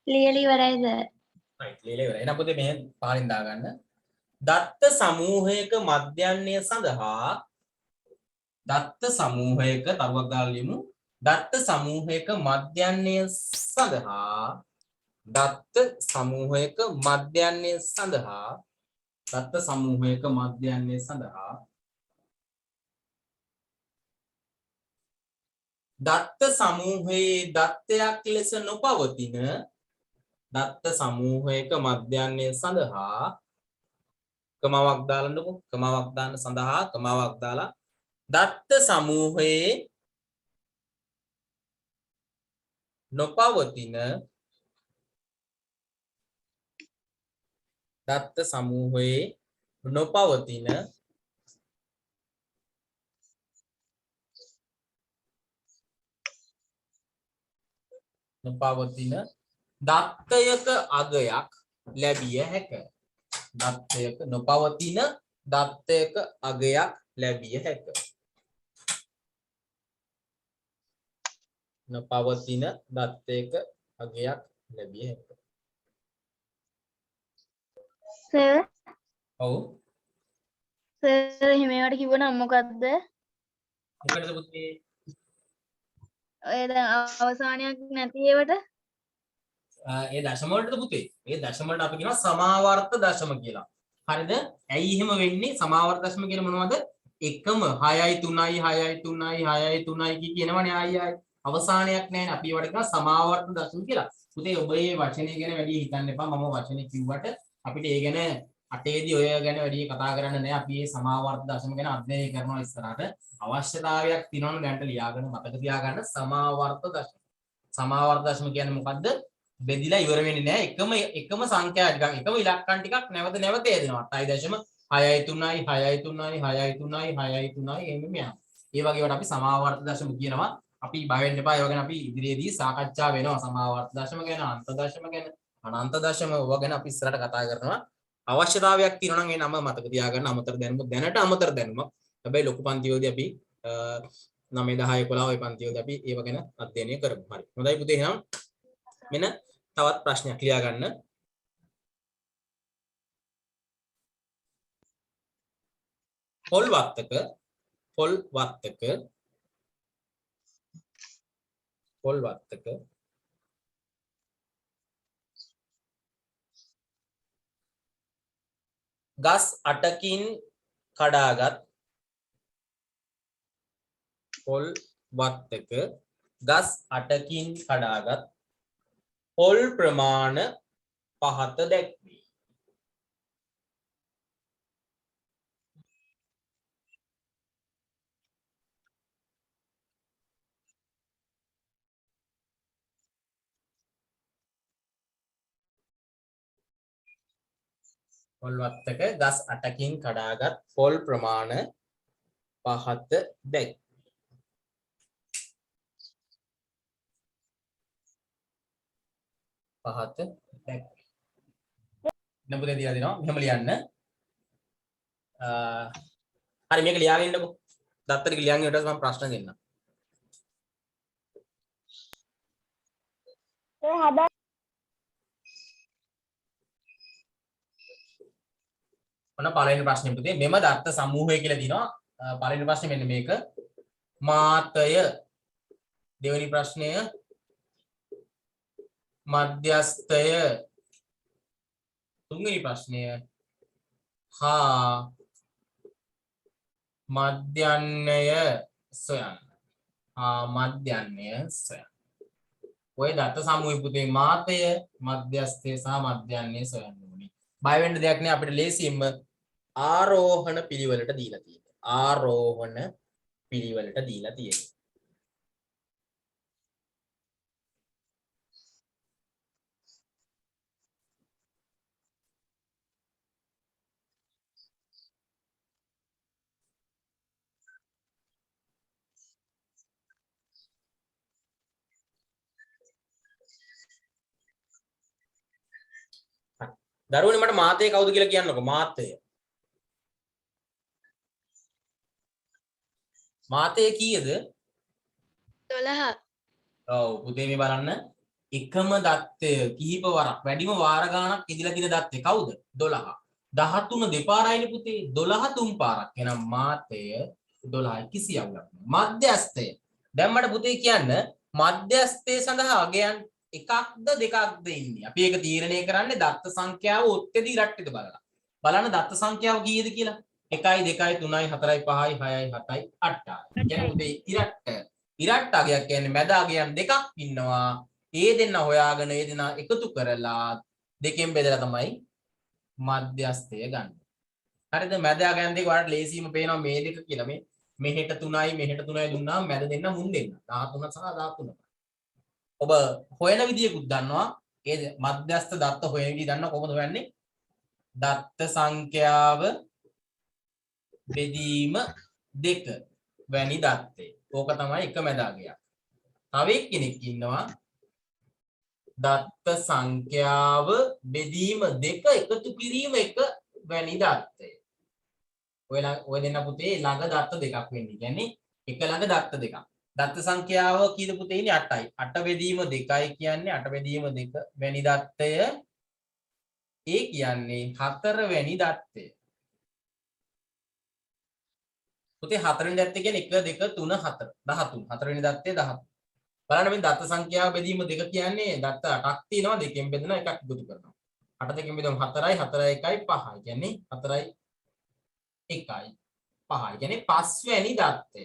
ලියලා ඉවරයිද? right ලියලා ඉවරයි. එහෙනම් පුතේ මෙහෙන් පහලින් දාගන්න. දත්ත සමූහයක මධ්‍යයන්‍ය සඳහා දත්ත සමූහයක තරුවක් දාලා ලියමු. දත්ත සමූහයක මධ්‍යයන්‍ය සඳහා දත්ත සමූහයක මධ්‍යයන්‍ය සඳහා දත්ත සමූහයක මධ්‍යයන්‍ය සඳහා දත්ත සමූහයේ දත්තයක් ලෙස නොපවතින දත්ත සමූහයක මධ්‍යයන්‍ය සඳහා කමාවක් දාලන්නකො කමාවක් දාන්න සඳහා කමාවක් දාලා දත්ත සමූහයේ නොපවතින දත්ත සමූහයේ නොපවතින දත්තයක අගයක් ලැබිය හැක. දත්තයක නොපවතින දත්තයක අගයක් ලැබිය හැක. නොපවතින දත්තයක අගයක් ලැබිය හැක. සර් ඔව් සර් එහෙමවට කිව්වනම් මොකද්ද? මොකටද පුතේ? ඔය දැන් අවසානයක් නැති ඒවට ඒ දශම වලටද පුතේ? ඒ දශම වලට අපි කියනවා සමාවර්ත දශම කියලා. හරිද? ඇයි එහෙම වෙන්නේ? සමාවර්ත දශම කියන්නේ මොනවද? එකම 6යි 3යි 6යි 3යි 6යි 3යි කියනවනේ ආයි අවසානයක් නැහැ. අපි ඒවට කියනවා සමාවර්ත දශම කියලා. පුතේ ඔබ මේ වචනේ ගැන වැඩි හිතන්න එපා. මම වචනේ කිව්වට අපිට ඒ ගැන අටේදී ඔය ගැන වැඩි කතා කරන්න නැහැ. අපි මේ සමාවර්ත දශම ගැන අධ්‍යයනය කරනවා ඉස්සරහට. අවශ්‍යතාවයක් තියෙනවනේ දැන්ට ලියාගෙන මතක තියාගන්න සමාවර්ත දශම. සමාවර්ත දශම කියන්නේ මොකද්ද? බෙදිලා ඉවර වෙන්නේ නැහැ. එකම සංඛ්‍යා ටිකක් එකම ඉලක්කම් ටිකක් නැවත නැවත එදෙනවා. 8.6යි 3යි 6යි 3යි 6යි 3යි 6යි 3යි එහෙම යනවා. ඒ වගේ වට අපි සමාවර්ත දශම කියනවා. අපි බය වෙන්න එපා. ඒව ගැන අපි ඉදිරියේදී සාකච්ඡා වෙනවා. සමාවර්ත දශම ගැන, අන්ත දශම ගැන, අනන්ත දශම ඕවා ගැන අපි ඉස්සරහට කතා කරනවා. අවශ්‍යතාවයක් තියෙනවා නම් ඒ නම මතක තියාගන්න. අමතර දැනුම දැනට අමතර දැනුමක්. හැබැයි ලොකු පන්තිවලදී අපි 9 10 11 ඔය පන්තිවලදී අපි ඒව ගැන අධ්‍යයනය කරමු. හරි. හොඳයි පුතේ එහෙනම් මෙන්න තවත් ප්‍රශ්නයක් ලියා ගන්න. පොල් වත්තක ගස් 8කින් කඩාගත් පොල් වත්තක ගස් 8කින් කඩාගත් පොල් ප්‍රමාණ පහත දැක්වේ. පොල් වත්තක ගස් 8කින් කඩාගත් පොල් ප්‍රමාණ පහත දැක්වේ. පහත දැක්වේ. නමුදේ දීලා දෙනවා. මෙහෙම ලියන්න. හරි මේක ලියාගෙන ඉන්නකෝ. දත්තරික ලියන් ඊට පස්සේ මම ප්‍රශ්න දෙන්නම්. ඔන්න පළවෙනි ප්‍රශ්නේ පුතේ මෙම දත්ත සමූහය කියලා දිනවා. පළවෙනි ප්‍රශ්නේ මෙන්න මේක. මාතය. දෙවෙනි ප්‍රශ්නය මධ්‍යස්ථය. තුන්වෙනි ප්‍රශ්නය හා මධ්‍යන්නය සොයන්න. මධ්‍යන්නය සොයන්න. ඔය දත්ත සමුවේ පුතේ මාතය, මධ්‍යස්ථය සහ මධ්‍යන්නය සොයන්න ඕනේ. බය වෙන්න දෙයක් නෑ අපිට ලේසියෙන්ම ආරෝහණ පිළිවෙලට දීලා තියෙනවා. ආරෝහණ පිළිවෙලට දීලා තියෙනවා. දරුවනේ මට මාතේ කවුද කියලා කියන්නකෝ. මාතය. මාතේ කීයද? 12. ඔව් පුතේ මේ බලන්න. එකම දත්තය කිහිප වරක් වැඩිම වාර ගාණක් ඉදිලා තියෙන දත්තේ කවුද? 12. 13 දෙපාරයිනේ පුතේ. 12 තුන් පාරක්. එහෙනම් මාතය 12යි කිසියම්ක් නෑ. මධ්‍යස්ථය. දැන් මට පුතේ කියන්න මධ්‍යස්ථය සඳහා අගයන් එකක්ද දෙකක්ද ඉන්නේ. අපි ඒක තීරණය කරන්නේ දත්ත සංඛ්‍යාව ඔත්තේද ඉරට්ටේද බලලා. බලන්න දත්ත සංඛ්‍යාව කීයද කියලා. 1 2 3 4 5 6 7 8. කියන්නේ පුතේ ඉරට්ට. ඉරට්ට අගයක් කියන්නේ මැද අගයන් දෙකක් ඉන්නවා. ඒ දෙන්න හොයාගෙන ඒ දෙන්න එකතු කරලා දෙකෙන් බෙදලා තමයි මධ්‍යස්ථය ගන්න. හරිද? මැද අගයන් දෙක වලට ලේසියම පේනවා මේ දෙක කියලා. මේ මෙහෙට 3යි මෙහෙට 3යි දුන්නාම මැද දෙන්න මුන් දෙන්න. 13 සහ 13. ඔබ හොයන විදියකුත් දන්නවා. ඒ මධ්‍යස්ථ දත්ත හොයන විදිය දන්නවා කොහොමද හොයන්නේ? දත්ත සංඛ්‍යාව බෙදීම 2 වැනි දත්තේ. ඕක තමයි එක මැද අගයක්. තව එක්කෙනෙක් ඉන්නවා දත්ත සංඛ්‍යාව බෙදීම 2 එකතු කිරීම 1 වැනි දත්තය. ඔය දෙන්න පුතේ ළඟ දත්ත දෙකක් වෙන්නේ. කියන්නේ එක ළඟ දත්ත දෙකක්. දත්ත සංඛ්‍යාව කීයද පුතේ ඉන්නේ 8යි. 8 බෙදීම 2යි කියන්නේ 8 බෙදීම 2 වැනි දත්තය. ඒ කියන්නේ 4 වැනි දත්තය. පුතේ 4 වෙනි දත්තය කියන්නේ 1 2 3 4 13. 4 වෙනි දත්තේ 13. බලන්න මේ දත්ත සංඛ්‍යාව බෙදීම 2 කියන්නේ දත්ත 8ක් තියෙනවා දෙකෙන් බෙදෙනවා එකක් එකතු කරනවා. 8 දෙකෙන් බෙදුවම 4යි 4යි 1යි 5යි. කියන්නේ 4යි 1යි 5යි. කියන්නේ 5 වැනි දත්තය.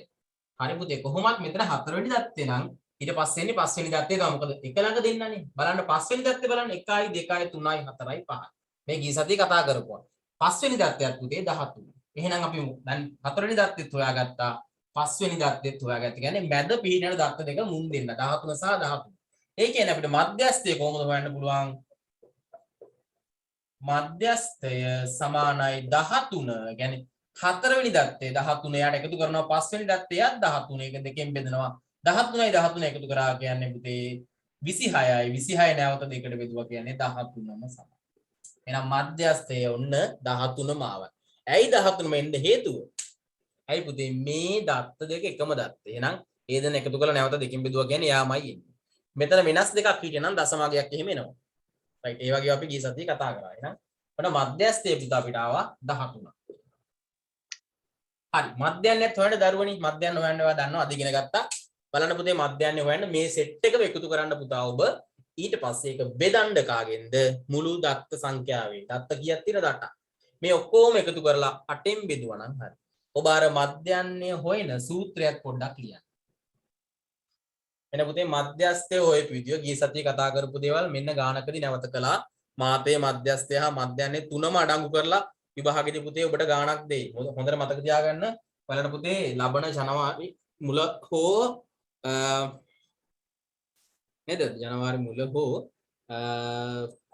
හරි පුතේ කොහොමත් මෙතන 4 වෙනි දත්තේ නම් ඊට පස්සේ එන්නේ 5 වෙනි දත්තේ තමයි. මොකද එක ළඟ දෙන්නනේ. බලන්න 5 වෙනි දත්තේ බලන්න 1යි 2යි 3යි 4යි 5යි. මේ ගිය සතියේ කතා කරපුවා. 5 වෙනි දත්තයත් පුතේ 13. එහෙනම් අපි දැන් 4 වෙනි දත්තෙත් හොයාගත්තා. 5 වෙනි දත්තෙත් හොයාගත්තා. කියන්නේ මැද පිහිටන දත්ත දෙක මුන් දෙන්න 13 සහ 13. ඒ කියන්නේ අපිට මධ්‍යස්ථය කොහොමද හොයන්න පුළුවන්? මධ්‍යස්ථය සමානයි 13. කියන්නේ 4 වෙනි දත්තේ 13 යට එකතු කරනවා 5 වෙනි දත්තේත් 13 එක දෙකෙන් බෙදනවා 13යි 13 එකතු කරා කියන්නේ පුතේ 26යි 26 නැවත දෙකට බෙදුවා කියන්නේ 13ම සමයි. එහෙනම් මධ්‍යස්ථය ඔන්න 13ම ආවා. ඇයි 13ම එන්න හේතුව? ඇයි පුතේ මේ දත්ත දෙක එකම දත්ත. එහෙනම් ඒ දෙන එකතු කරලා නැවත දෙකෙන් බෙදුවා කියන්නේ යාමයි එන්නේ. මෙතන වෙනස් දෙකක් හිටියනම් දශමගයක් එහෙම එනවා. රයිට් ඒ වගේ අපි ගිය සතියේ කතා කරා. එහෙනම් ඔන්න මධ්‍යස්ථය පුතා අපිට ආවා 13. හරි මධ්‍යන්නයත් හොයන්න දරුවනි මධ්‍යන්න හොයන්න ඔයා දන්නවා අද ඉගෙන ගත්තා. බලන්න පුතේ මධ්‍යන්නේ හොයන්න මේ සෙට් එකම එකතු කරන්න පුතා ඔබ ඊට පස්සේ ඒක බෙදන්න කාගෙන්ද මුළු දත්ත සංඛ්‍යාවෙන්. දත්ත කීයක් තියෙනවද 8ක්. මේ ඔක්කොම එකතු කරලා 8ෙන් බෙදුවා නම් හරි. ඔබ අර මධ්‍යන්නේ හොයන සූත්‍රයක් පොඩ්ඩක් ලියන්න. එන පුතේ මධ්‍යස්ථය හොයපු විදිය ගිය සතියේ කතා කරපු දේවල් මෙන්න ගානකදී නැවත කළා. මාතේ මධ්‍යස්ථය හා මධ්‍යන්නේ තුනම අඩංගු කරලා විභාගෙදී පුතේ ඔබට ගානක් දෙයි. හොඳට මතක තියාගන්න. බලන්න පුතේ ලබන ජනවාරි මුල හෝ නේද? ජනවාරි මුල හෝ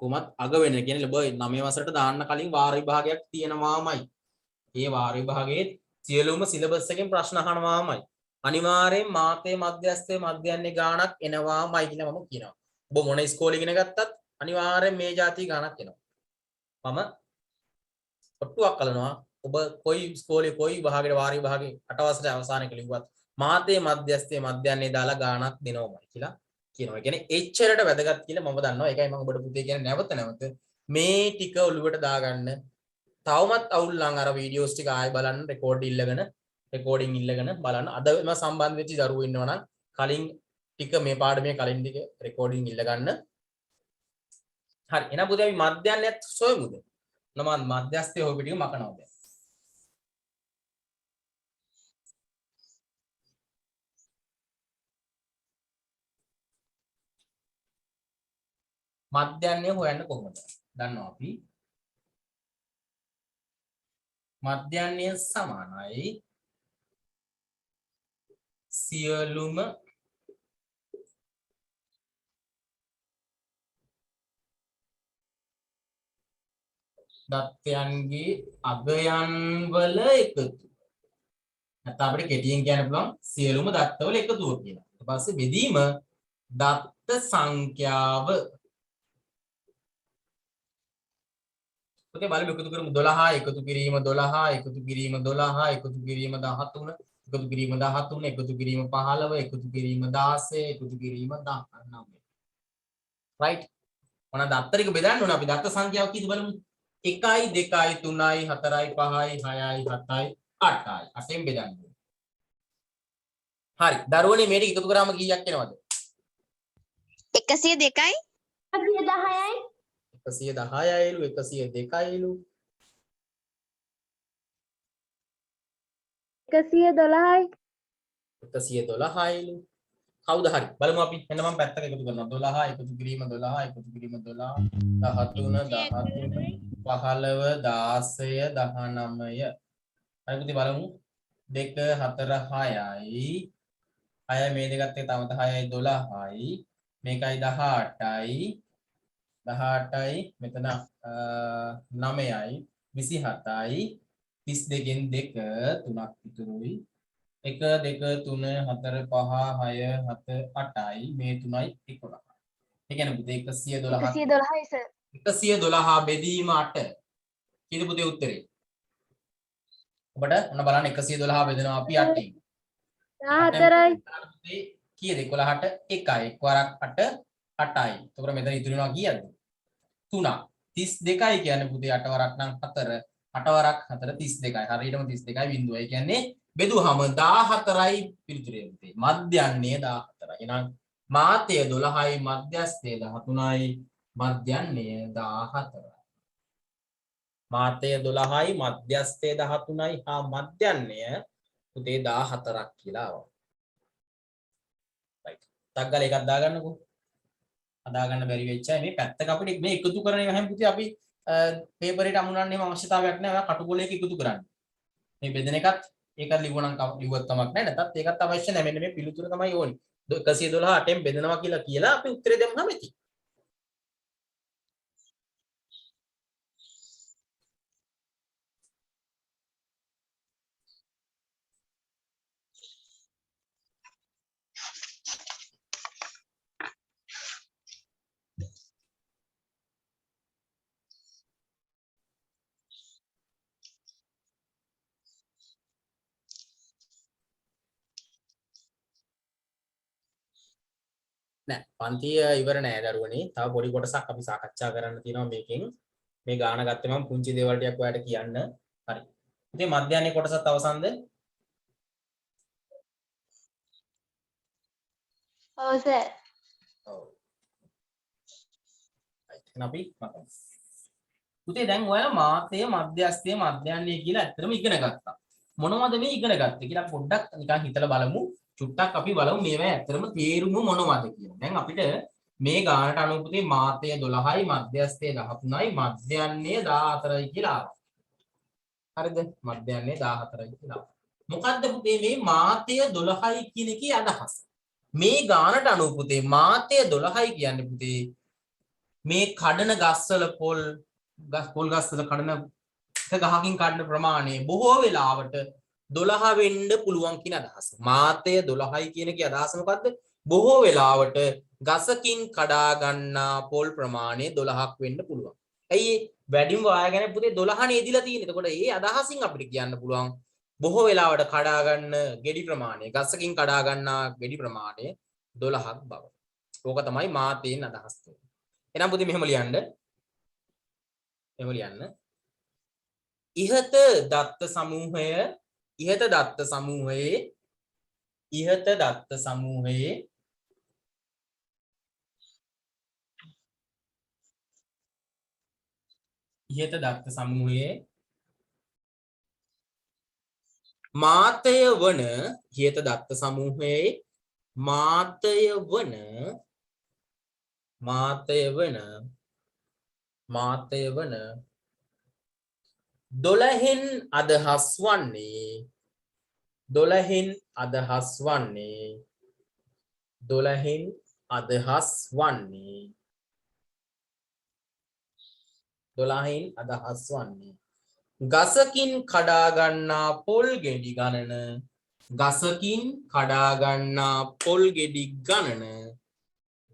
කොමත් අග වෙන කියන්නේ ඔබ 9 වසරට දාන්න කලින් වාර විභාගයක් තියෙනවාමයි. ඒ වාර විභාගයේ සියලුම සිලබස් එකෙන් ප්‍රශ්න අහනවාමයි. අනිවාර්යෙන් මාතේ මධ්‍යස්ථයේ මධ්‍යන්නේ ගානක් එනවාමයි කියලා මම කියනවා. ඔබ මොන ඉස්කෝලේ ඉගෙන ගත්තත් අනිවාර්යෙන් මේ જાති ගානක් එනවා. මම ඔට්ටුවක් කලනවා. ඔබ කොයි ඉස්කෝලේ කොයි විභාගයේ වාර විභාගයේ 8 වසරේ අවසානයේ කිව්වත් මාතේ මධ්‍යස්ථයේ මධ්‍යන්නේ දාලා ගානක් දෙනවමයි කියලා කියනවා. ඒ කියන්නේ එච්චරට වැදගත් කියලා මම දන්නවා. ඒකයි මම ඔබට පුතේ කියන්නේ නැවත මේ ටික ඔළුවට දාගන්න. තවමත් අවුල් නම් අර වීඩියෝස් ටික ආයෙ බලන්න රෙකෝඩින් ඉල්ලගෙන බලන්න. අදම සම්බන්ධ වෙච්ච දරුවෝ ඉන්නවා නම් කලින් ටික මේ පාඩමේ කලින් ටික රෙකෝඩින් ඉල්ල ගන්න. හරි. එහෙනම් පුතේ අපි මධ්‍යන්නයත් සොයමුද? මම මධ්‍යස්ථය හොයපු ටික මකනවා දැන්. මධ්‍යන්නේ හොයන්න කොහොමද? දන්නවා අපි. මධ්‍යන්නේ සමානයි සියලුම දත්තයන්ගේ අගයන් වල එකතු. නැත්නම් අපිට කෙටියෙන් කියන්න පුළුවන් සියලුම දත්තවල එකතුව කියලා. ඊට පස්සේ බෙදීම දත්ත සංඛ්‍යාව. ඔතේ බලමු එකතු කරමු 12 එකතු කිරීම 12 එකතු කිරීම 12 එකතු කිරීම 13 එකතු කිරීම 13 එකතු කිරීම 15 එකතු කිරීම 16 එකතු කිරීම 19. right? මොන දත්තරික බෙදන්න ඕන අපි දත්ත සංඛ්‍යාව කීයද බලමු. 1යි 2යි 3යි 4යි 5යි 6යි 7යි 8යි. 8ෙන් බෙදන්න ඕන. හරි. දරුවනේ මේක එකතු කරාම කීයක් එනවද? 102යි 110යි 110යිලු 102යිලු 112යි 112යිලු කවුද හරි බලමු අපි එන්න මම පැත්තක එකතු කරනවා 12 එකතු කිරීම 12 එකතු කිරීම 12 13 14 15 16 19 හරි පුතේ බලමු 2 4 6යි 6 මේ දෙකත් එක තම 6යි 12යි මේකයි 18යි 18යි මෙතන 9යි 27යි 32න් 2 3ක් ඉතුරුයි 1 2 3 4 5 6 7 8යි මේ 3යි 11. ඒ කියන්නේ පුතේ 112 සර් 112 බෙදීම 8 කීයද පුතේ උත්තරේ? ඔබට ඔන්න බලන්න 112 බෙදෙනවා අපි 8යි. 14යි කීයද 11ට 1යි 1 වරක් 8 8යි. එතකොට මෙතන ඉතුරු වෙනවා කීයද? 3ක්. 32යි කියන්නේ පුතේ 8 වරක් නම් 4 8 වරක් 4 32යි. හරියටම 32යි බිඳුව. ඒ කියන්නේ බෙදුවහම 14යි පිළිතුරේ පුතේ. මධ්‍යන්නේ 14යි. එහෙනම් මාතය 12යි මධ්‍යස්ථය 13යි මධ්‍යන්නේ 14යි. මාතය 12යි මධ්‍යස්ථය 13යි හා මධ්‍යන්නය පුතේ 14ක් කියලා ආවා. right. ටක් ගාලා එකක් දාගන්නකෝ. හදාගන්න බැරි වෙච්ච අය මේ පැත්තක අපිට මේ එකතු කරන ඒවා හැම පුතේ අපි පේපර් එකට අමුණන්න එහෙම අවශ්‍යතාවයක් නැහැ. ඔයා කටුකොලයක එකතු කරන්න. මේ බෙදෙන එකත් ඒකත් ලිව්වනම් ලිව්වත් කමක් නැහැ. නැත්නම් ඒකත් අවශ්‍ය නැහැ. මෙන්න මේ පිළිතුර තමයි ඕනි. 112 8ෙන් බෙදනවා කියලා අපි උත්තරේ දෙමුම ඇති. නෑ පන්තිය ඉවර නෑ දරුවනේ. තව පොඩි කොටසක් අපි සාකච්ඡා කරන්න තියෙනවා මේකෙන්. මේ ගාන ගත්තේ මම පුංචි දේවල් ටිකක් ඔයාලට කියන්න. හරි. ඉතින් මධ්‍යන්නේ කොටසත් අවසන්ද? ඔව් සර් ඔව්. එහෙනම් අපි මතමු. පුතේ දැන් ඔයාලා මාතය මධ්‍යස්ථය මධ්‍යන්නේ කියලා ඇත්තටම ඉගෙන ගත්තා. මොනවද මේ ඉගෙන ගත්තේ කියලා පොඩ්ඩක් නිකන් හිතලා බලමු. චුට්ටක් අපි බලමු මේවා ඇත්තටම තේරුම මොනවද කියලා. දැන් අපිට මේ ගානට අනුව පුතේ මාතය 12යි මධ්‍යස්ථය 13යි මධ්‍යන්නේ 14යි කියලා ආවා. හරිද? මධ්‍යන්නේ 14යි කියලා ආවා. මොකද්ද පුතේ මේ මාතය 12යි කියන එකේ අදහස? මේ ගානට අනුව පුතේ මාතය 12යි කියන්නේ පුතේ මේ කඩන ගස්වල පොල් ගස්වල කඩන ගහකින් කඩන ප්‍රමාණය බොහෝ වෙලාවට 12 වෙන්න පුළුවන් කියන අදහස. මාතය 12යි කියන එකේ අදහස මොකද්ද? බොහෝ වෙලාවට ගසකින් කඩා ගන්නා පොල් ප්‍රමාණය 12ක් වෙන්න පුළුවන්. ඇයි වැඩිම වායගෙන පුතේ 12 නේ ඉදිලා තියෙන්නේ. එතකොට ඒ අදහසින් අපිට කියන්න පුළුවන් බොහෝ වෙලාවට කඩා ගන්න ගෙඩි ප්‍රමාණය ගසකින් කඩා ගන්නා ගෙඩි ප්‍රමාණය 12ක් බව. ඕක තමයි මාතයෙන් අදහස් වෙන්නේ. එහෙනම් පුතේ මෙහෙම ලියන්න. මෙහෙම ලියන්න. ඉහත දත්ත සමූහයේ ඉහත දත්ත සමූහයේ මාතය වන ඉහත දත්ත සමූහයේ මාතය වන මාතය වන 12න් අදහස් වන්නේ 12න් අදහස් වන්නේ 12න් අදහස් වන්නේ 12න් අදහස් වන්නේ ගසකින් කඩා ගන්නා පොල් ගෙඩි ගණන ගසකින් කඩා ගන්නා පොල් ගෙඩි ගණන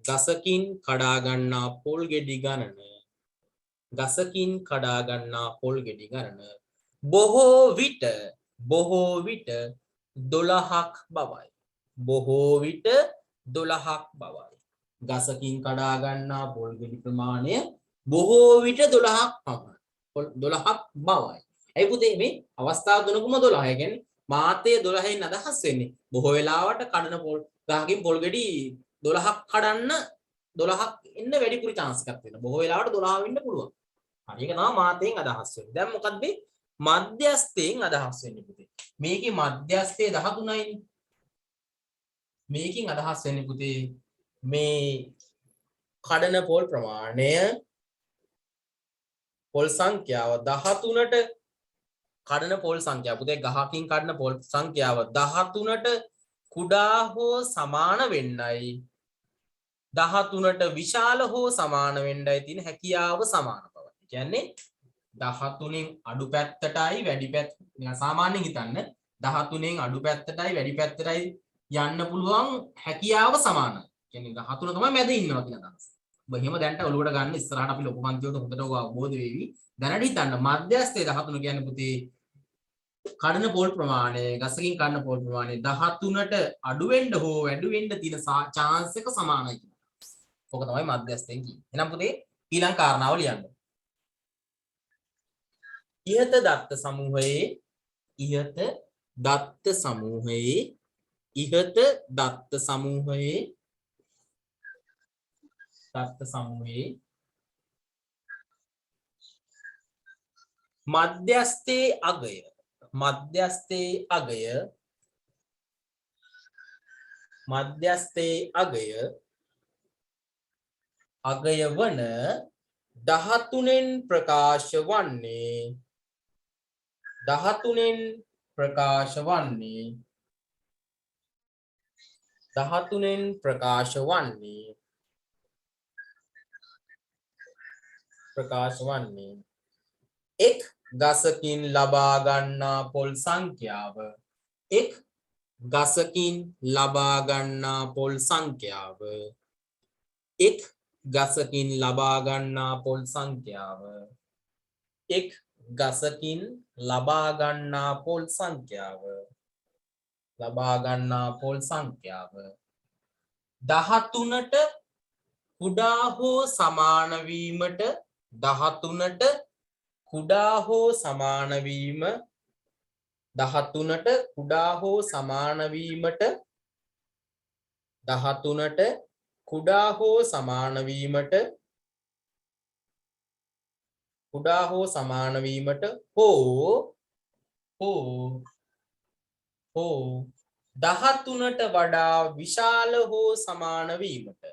ගසකින් කඩා ගන්නා පොල් ගෙඩි ගණන ගසකින් කඩා ගන්නා පොල් ගෙඩි ගණන බොහෝ විට 12ක් බවයි බොහෝ විට 12ක් බවයි ගසකින් කඩා ගන්නා පොල් ගෙඩි ප්‍රමාණය බොහෝ විට 12ක් පමණයි 12ක් බවයි. ඒ පුතේ මේ අවස්ථාව තුනකම 12. ඒ කියන්නේ මාතය 12න් අදහස් වෙන්නේ. බොහෝ වෙලාවට කඩන පොල් ගහකින් පොල් ගෙඩි 12ක් කඩන්න 12ක් එන්න වැඩිපුර chance එකක් තියෙනවා. බොහෝ වෙලාවට 12 වෙන්න පුළුවන්. හරි ඒක තමයි මාතයෙන් අදහස් වෙන්නේ. දැන් මොකද්ද මධ්‍යස්ථයෙන් අදහස් වෙන්නේ පුතේ. මේකේ මධ්‍යස්ථය 13යිනේ. මේකෙන් අදහස් වෙන්නේ පුතේ මේ කඩන පොල් ප්‍රමාණය පොල් සංඛ්‍යාව 13ට කඩන පොල් සංඛ්‍යාව පුතේ ගහකින් කඩන පොල් සංඛ්‍යාව 13ට කුඩා හෝ සමාන වෙන්නයි 13ට විශාල හෝ සමාන වෙන්නයි තියෙන හැකියාව සමාන බව. ඒ කියන්නේ 13න් අඩු පැත්තටයි වැඩි පැත්ත නිකන් සාමාන්‍යයෙන් හිතන්න 13න් අඩු පැත්තටයි වැඩි පැත්තටයි යන්න පුළුවන් හැකියාව සමානයි. කියන්නේ 13 තමයි මැද ඉන්නවා කියන අදහස. ඔබ එහෙම දැන්ට ඔලුවට ගන්න ඉස්සරහට අපි ලොකු පන්තිවලට හොඳට ඔය අවබෝධ වෙවි. දැනට හිතන්න මධ්‍යස්ථයේ 13 කියන්නේ පුතේ කඩන පොල් ප්‍රමාණය ගසකින් කඩන පොල් ප්‍රමාණය 13ට අඩු වෙන්න හෝ වැඩි වෙන්න තියෙන chance එක සමානයි කියලා. ඕක තමයි මධ්‍යස්ථයෙන් කියන්නේ. එහෙනම් පුතේ ඊළඟ කාරණාව ලියන්න. ඉහත දත්ත සමූහයේ මධ්‍යස්ථයේ අගය වන 13න් ප්‍රකාශ වන්නේ 13න් ප්‍රකාශ වන්නේ එක් ගසකින් ලබා ගන්නා පොල් සංඛ්‍යාව එක් ගසකින් ලබා ගන්නා පොල් සංඛ්‍යාව එක් ගසකින් ලබා ගන්නා පොල් සංඛ්‍යාව එක් ගසකින් ලබා ගන්නා පොල් සංඛ්‍යාව 13ට කුඩා හෝ සමාන වීමට 13ට කුඩා හෝ සමාන වීම 13ට කුඩා හෝ සමාන වීමට 13ට කුඩා හෝ සමාන වීමට කුඩා හෝ සමාන වීමට හෝ 13ට වඩා විශාල හෝ සමාන වීමට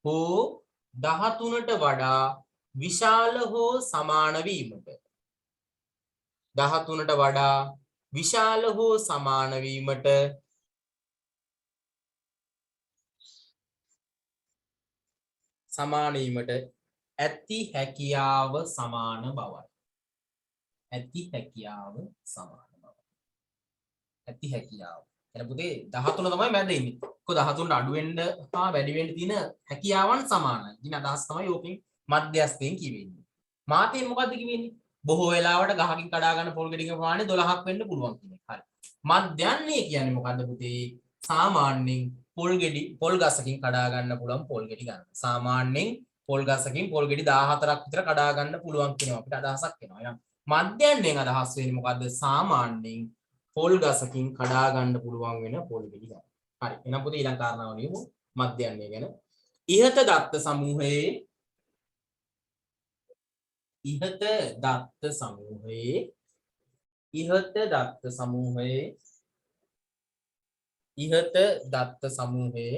හෝ 13ට වඩා විශාල හෝ සමාන වීමට 13ට වඩා විශාල හෝ සමාන වීමට සමාන වීමට ඇති හැකියාව සමාන බවයි. ඇති හැකියාව සමාන බවයි. ඇති හැකියාව. එන පුතේ 13 තමයි මැද ඉන්නේ. කොහොද 13ට අඩු වෙන්න හා වැඩි වෙන්න තියෙන හැකියාවන් සමානයි. ඉතින් අදහස් තමයි ඕකෙන් මධ්‍යස්ථයෙන් කියෙන්නේ. මාතයෙන් මොකද්ද කියෙන්නේ? බොහෝ වෙලාවට ගහකින් කඩා ගන්න පොල් ගෙඩික ප්‍රමාණය 12ක් වෙන්න පුළුවන් කියන එක. හරි. මධ්‍යන්නේ කියන්නේ මොකද්ද පුතේ? සාමාන්‍යයෙන් පොල් ගසකින් කඩා ගන්න පුළුවන් පොල් ගෙඩි ගන්න. සාමාන්‍යයෙන් පොල් ගසකින් පොල් ගෙඩි 14ක් විතර කඩා ගන්න පුළුවන් කියනවා අපිට අදහසක් එනවා. එහෙනම් මධ්‍යයෙන් අදහස් වෙන්නේ මොකද්ද? සාමාන්‍යයෙන් පොල් ගසකින් කඩා ගන්න පුළුවන් වෙන පොල් ගෙඩි ගන්න. හරි. එහෙනම් පුතේ ඊළඟ කාරණාව ලියමු මධ්‍යන්නේ ගැන. ඉහත දත්ත සමූහයේ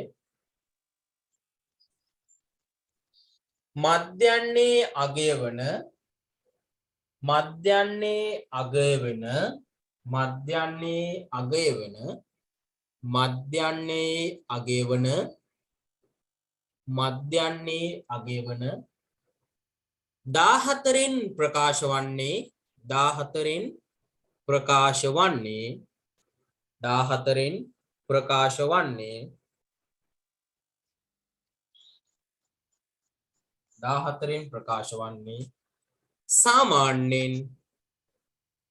මධ්‍යන්නේ අගය වන මධ්‍යන්නේ අගය වන මධ්‍යන්නේ අගය වන මධ්‍යන්නේ අගය වන මධ්‍යන්නේ අගය වන 14න් ප්‍රකාශ වන්නේ 14න් ප්‍රකාශ වන්නේ 14න් ප්‍රකාශ වන්නේ 14න් ප්‍රකාශ වන්නේ සාමාන්‍යයෙන්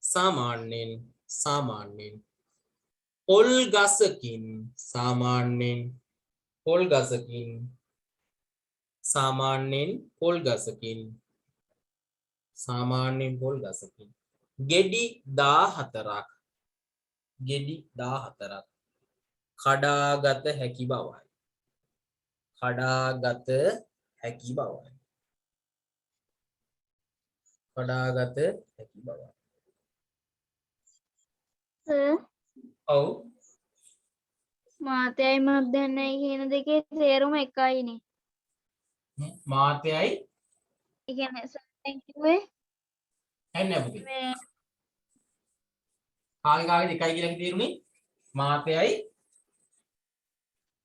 සාමාන්‍යයෙන් සාමාන්‍යයෙන් පොල් ගසකින් සාමාන්‍යයෙන් පොල් ගසකින් සාමාන්‍යයෙන් පොල් ගසකින් සාමාන්‍යයෙන් පොල් ගසකින් ගෙඩි 14ක් ගෙඩි 14ක් කඩාගත හැකි බවයි කඩාගත හැකි බවයි කඩාගත හැකි බවයි සර් ඔව් මාතයයි මධ්‍යන්නයි කියන දෙකේ තේරුම එකයිනේ. මාතයයි ඒ කියන්නේ සර් කිව්වේ එන්නේ පුතේ මේ කාගේ එකයි කියලා තේරුනේ මාතයයි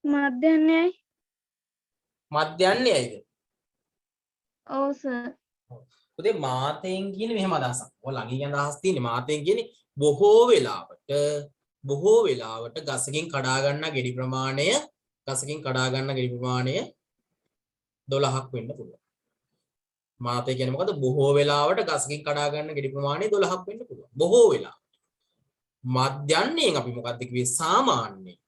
මධ්‍යන්නයයි. මධ්‍යන්නේයිද ඔව් සර්. පුතේ මාතෙන් කියන්නේ මෙහෙම අදහසක්. ඔය ළඟින් යන අදහස් තියෙන්නේ මාතෙන් කියන්නේ බොහෝ වෙලාවට ගසකින් කඩා ගන්න ගෙඩි ප්‍රමාණය ගසකින් කඩා ගන්න ගෙඩි ප්‍රමාණය 12ක් වෙන්න පුළුවන්. මාතේ කියන්නේ මොකද්ද? බොහෝ වෙලාවට ගසකින් කඩා ගන්න ගෙඩි ප්‍රමාණය 12ක් වෙන්න පුළුවන්. බොහෝ වෙලාවට. මධ්‍යන්නයෙන් අපි මොකද්ද කිව්වේ? සාමාන්‍යයෙන්.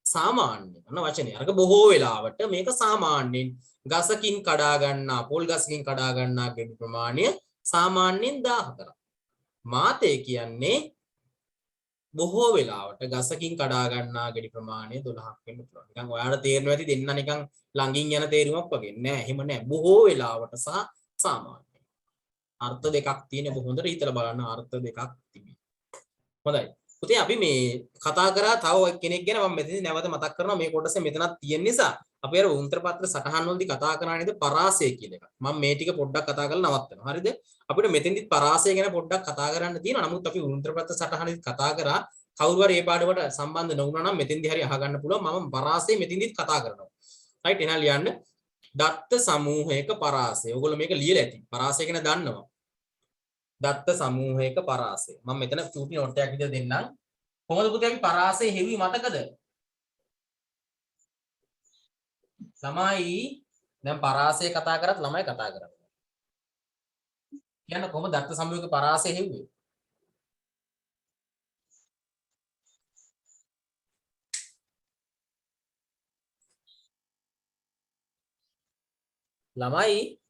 සාමාන්‍ය අන්න වචනේ. අරක බොහෝ වෙලාවට මේක සාමාන්‍යයෙන් ගසකින් කඩා ගන්නා පොල් ගසකින් කඩා ගන්නා ගෙඩි ප්‍රමාණය සාමාන්‍යයෙන් 14ක්. මාතේ කියන්නේ බොහෝ වෙලාවට ගසකින් කඩා ගන්නා ගෙඩි ප්‍රමාණය 12ක් වෙන්න පුළුවන්. නිකන් ඔයාලට තේරෙනවා ඇති දෙන්න නිකන් ළඟින් යන තේරුමක් වගේ. නෑ එහෙම නෑ. බොහෝ වෙලාවට සහ සාමාන්‍ය. අර්ථ දෙකක් තියෙන හොඳට හිතලා බලන්න අර්ථ දෙකක් තිබේ. හොඳයි. පුතේ අපි මේ කතා කරා තව කෙනෙක් ගැන මම මෙතනදී නැවත මතක් කරනවා මේ කොටසේ මෙතනක් තියෙන නිසා අපි අර උන්තර පත්‍ර සටහන් වලදී කතා කරා නේද පරාසය කියන එක. මම මේ ටික පොඩ්ඩක් කතා කරලා නවත්තනවා. හරිද? අපිට මෙතෙන්දිත් පරාසය ගැන පොඩ්ඩක් කතා කරන්න තියෙනවා. නමුත් අපි උන්තර පත්‍ර සටහනේදී කතා කරා කවුරු හරි මේ පාඩමට සම්බන්ධ නොවුණා නම් මෙතෙන්දී හරි අහගන්න පුළුවන්. මම පරාසය මෙතෙන්දිත් කතා කරනවා. රයිට් එහෙනම් ලියන්න. දත්ත සමූහයක පරාසය. ඔයගොල්ලෝ මේක ලියලා ඇති. පරාසය ගැන දන්නවා. දත්ත සමූහයක පරාසය. මම මෙතන චූටි නෝට් එකක් විදිහට දෙන්නම්. කොහොමද පුතේ අපි පරාසය හෙවි මතකද? ළමයි දැන් පරාසය කතා කරත් ළමයි කතා කරන්නේ. කියන්න කොහොමද දත්ත සමූහයක පරාසය හෙව්වේ? ළමයි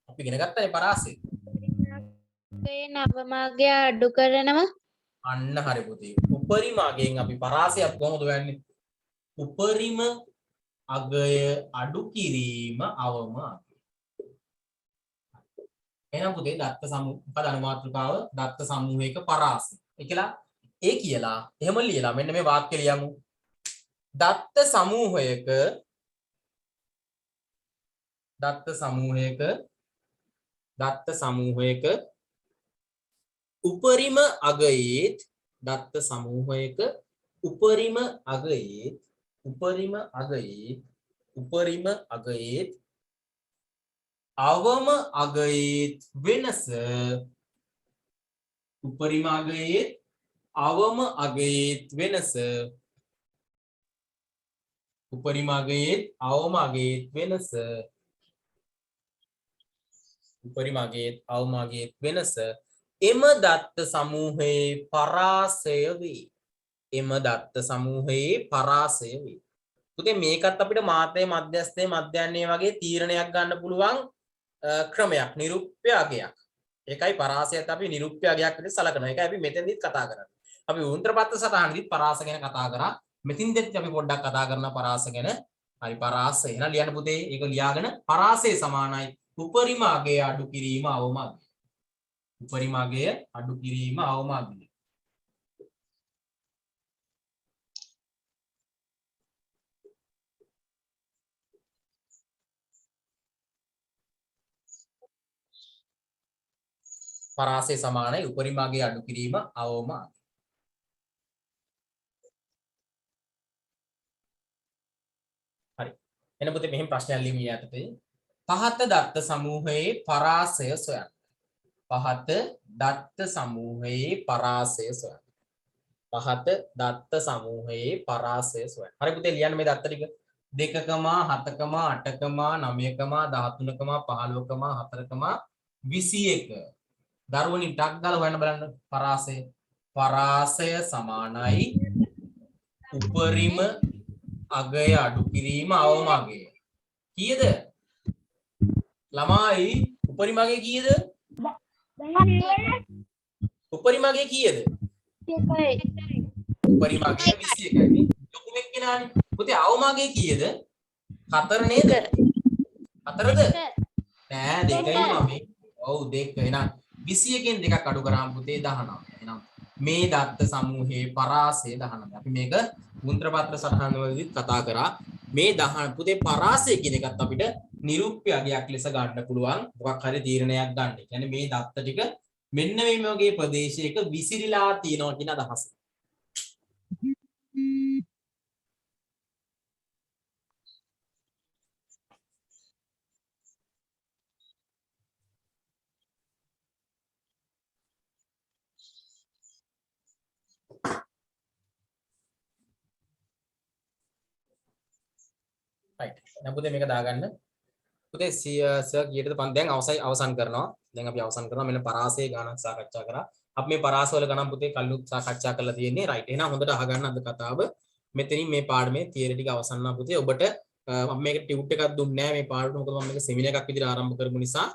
අපි ඉගෙන ගත්තනේ පරාසය. ඒ නවමාගය අඩු කරනවා. අන්න හරි පුතේ. උපරිම අගයෙන් අපි පරාසයක් කොහොමද හොයන්නේ? උපරිම අගය අඩු කිරීම අවම අගය. එහෙනම් පුතේ දත්ත සමූහ මොකද අනුමාත්‍රකාව දත්ත සමූහයක පරාසය. ඒ කියලා එහෙම ලියලා මෙන්න මේ වාක්‍ය ලියමු. දත්ත සමූහයක උපරිම අගයේත් දත්ත සමූහයක උපරිම අගයේත් අවම අගයේත් වෙනස උපරිම අගයේත් අවම අගයේත් වෙනස උපරිම අගයේත් අවම අගයේත් වෙනස උපරිම අගයේත් අවම අගයේත් වෙනස එම දත්ත සමූහයේ පරාසය වේ. එම දත්ත සමූහයේ පරාසය වේ. පුතේ මේකත් අපිට මාතේ මධ්‍යස්ථයේ මධ්‍යන්නේ වගේ තීරණයක් ගන්න පුළුවන් ක්‍රමයක් නිරුප්‍ය අගයක්. ඒකයි පරාසයත් අපි නිරුප්‍ය අගයක් විදිහට සලකනවා. ඒකයි අපි මෙතෙන්දිත් කතා කරන්නේ. අපි උන්තරපත්ත සටහනේදීත් පරාස ගැන කතා කරා. මෙතින්දෙත් අපි පොඩ්ඩක් කතා කරන පරාස ගැන. හරි පරාසය. එහෙනම් ලියන්න පුතේ ඒක ලියාගෙන පරාසය සමානයි උපරිම අගය අඩු කිරීම අවම අගය. උපරිම අගය අඩු කිරීම අවම අගය. පරාසය සමානයි උපරිමගේ අඩු කිරීම අවම අගය. හරි. එන පුතේ මෙහෙම ප්‍රශ්නයක් ලියමු යටතේ. පහත දත්ත සමූහයේ පරාසය සොයන්න. පහත දත්ත සමූහයේ පරාසය සොයන්න. පහත දත්ත සමූහයේ පරාසය සොයන්න. හරි පුතේ ලියන්න මේ දත්ත ටික. 2, 7, 8, 9, 13, 15, 4, 21. දරුවනි ටක් ගාලා හොයන්න බලන්න පරාසය. පරාසය සමානයි උපරිම අගය අඩු කිරීම අවම අගය. කීයද? ළමයි උපරිම අගය කීයද? උපරිම අගය කීයද? උපරිම අගය 21යි. ලොකු මෙක් කෙනානේ. පුතේ අවම අගය කීයද? 4 නේද? 4ද? නෑ 2යි මම. ඔව් 2. එහෙනම් 21කින් 2ක් අඩු කරාම පුතේ 19. එහෙනම් මේ දත්ත සමූහයේ පරාසය 19. අපි මේක මුද්‍ර පත්‍ර සටහන් වලදීත් කතා කරා. මේ 10 පුතේ පරාසය කියන එකත් අපිට නිරූප්‍ය අගයක් ලෙස ගන්න පුළුවන්. මොකක් හරි තීරණයක් ගන්න. ඒ කියන්නේ මේ දත්ත ටික මෙන්න මේ වගේ ප්‍රදේශයක විසිරීලා තියෙනවා කියන අදහස. right. එහෙනම් පුතේ මේක දාගන්න. පුතේ සර් කීයටද දැන් අවසන් කරනවා. දැන් අපි අවසන් කරනවා. මෙන්න පරාසය ගණන් සාකච්ඡා කරා. අපි මේ පරාසවල ගණන් පුතේ කල්ලුත් සාකච්ඡා කරලා තියෙන්නේ. right. එහෙනම් හොඳට අහගන්න අද කතාව. මෙතනින් මේ පාඩමේ තියරි ටික අවසන් වුණා පුතේ. ඔබට මම මේක ටියුට් එකක් දුන්නේ නැහැ මේ පාඩමට. මොකද මම මේක සෙමිනාර් එකක් විදිහට ආරම්භ කරපු නිසා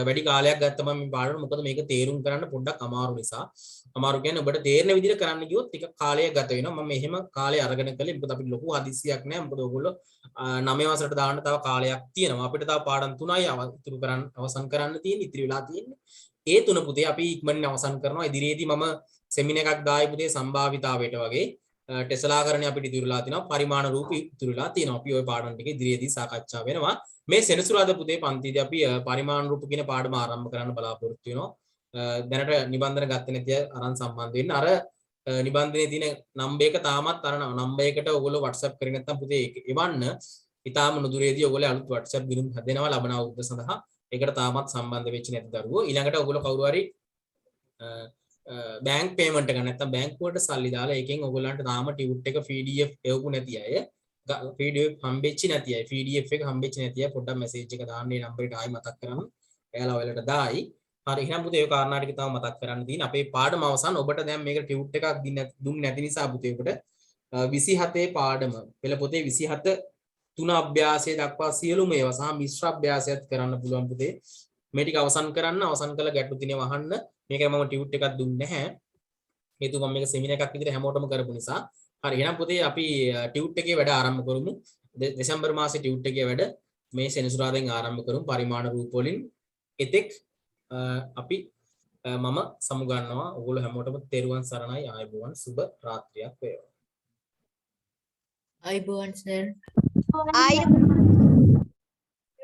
වැඩි කාලයක් ගත්තා මම මේ පාඩම. මොකද මේක තේරුම් ගන්න පොඩ්ඩක් අමාරු නිසා. අමාරු කියන්නේ ඔබට තේරෙන විදිහට කරන්න ගියොත් ටික කාලයක් ගත වෙනවා. මම එහෙම කාලය අරගෙන කළේ. මොකද අපිට ලොකු හදිස්සියක් නැහැ. මොකද ඔයගොල්ලෝ 9 වසරට දාන්න තව කාලයක් තියෙනවා. අපිට තව පාඩම් 3යි ඉතුරු කරන්න අවසන් කරන්න තියෙන්නේ. ඉතිරි වෙලා තියෙන්නේ. ඒ 3 පුතේ අපි ඉක්මනින් අවසන් කරනවා. ඉදිරියේදී මම සෙමිනාර් එකක් දායි පුතේ සම්භාවිතාවයට වගේ ටෙස්ලාකරණය අපිට ඉතුරුලා තියෙනවා. පරිමාණ රූප ඉතුරුලා තියෙනවා. අපි ওই පාඩම් ටික ඉදිරියේදී සාකච්ඡා වෙනවා. මේ සෙනසුරාදා පුතේ පන්තියේදී අපි පරිමාණ රූප කියන පාඩම ආරම්භ කරන්න බලාපොරොත්තු වෙනවා. දැනට නිබන්ධන ගත්තේ නැති අරන් සම්බන්ධ වෙන්න. අර නිබන්ධනයේ තියෙන නම්බර් එක තාමත් අර නම්බර් එකට ඔයගොල්ලෝ WhatsApp කරේ නැත්නම් පුතේ එවන්න. ඊටාම නුදුරේදී ඔයගොල්ලෝ අලුත් WhatsApp ගිණුම් හදනවා ලබන අවුරුද්ද සඳහා. ඒකට තාමත් සම්බන්ධ වෙච්ච නැති දරුවෝ ඊළඟට ඔයගොල්ලෝ කවුරු හරි බැංක් පේමන්ට් එක නැත්නම් බැංකුවට සල්ලි දාලා ඒකෙන් ඔයගොල්ලන්ට තාම ටියුට් එක PDF එවපු නැති අය PDF හම්බෙච්ච නැති අය PDF එක හම්බෙච්ච නැති අය පොඩ්ඩක් මැසේජ් එක දාන්න මේ නම්බරේට ආයි මතක් කරන්න. එයාලා ඔයාලට දායි. හරි එහෙනම් පුතේ ඔය කාරණා ටික තව මතක් කරන්න තියෙන අපේ පාඩම අවසන් ඔබට දැන් මේක ටියුට් එකක් දුන්නේ නැති නිසා පුතේ ඔබට 27 පාඩම පෙළ පොතේ 27 3 අභ්‍යාසය දක්වා සියලුම ඒවා සහ මිශ්‍ර අභ්‍යාසයත් කරන්න පුළුවන් පුතේ. මේ ටික අවසන් කරන්න අවසන් කළ ගැටලු තියෙනවා අහන්න. මේක මම ටියුට් එකක් දුන්නේ නැහැ. හේතුව මම මේක සෙමිනාර් එකක් විදිහට හැමෝටම කරපු නිසා. හරි එහෙනම් පුතේ අපි ටියුට් එකේ වැඩ ආරම්භ කරමු. දෙසැම්බර් මාසේ ටියුට් එකේ වැඩ මේ සෙනසුරාදාෙන් ආරම්භ කරමු. පරිමාණ රූප වලින් එතෙක් අපි මම සමුගන්නවා. ඔයගොල්ලෝ හැමෝටම තෙරුවන් සරණයි. ආයුබෝවන් සුබ රාත්‍රියක් වේවා. ආයුබෝවන් සර්. ආයෙත්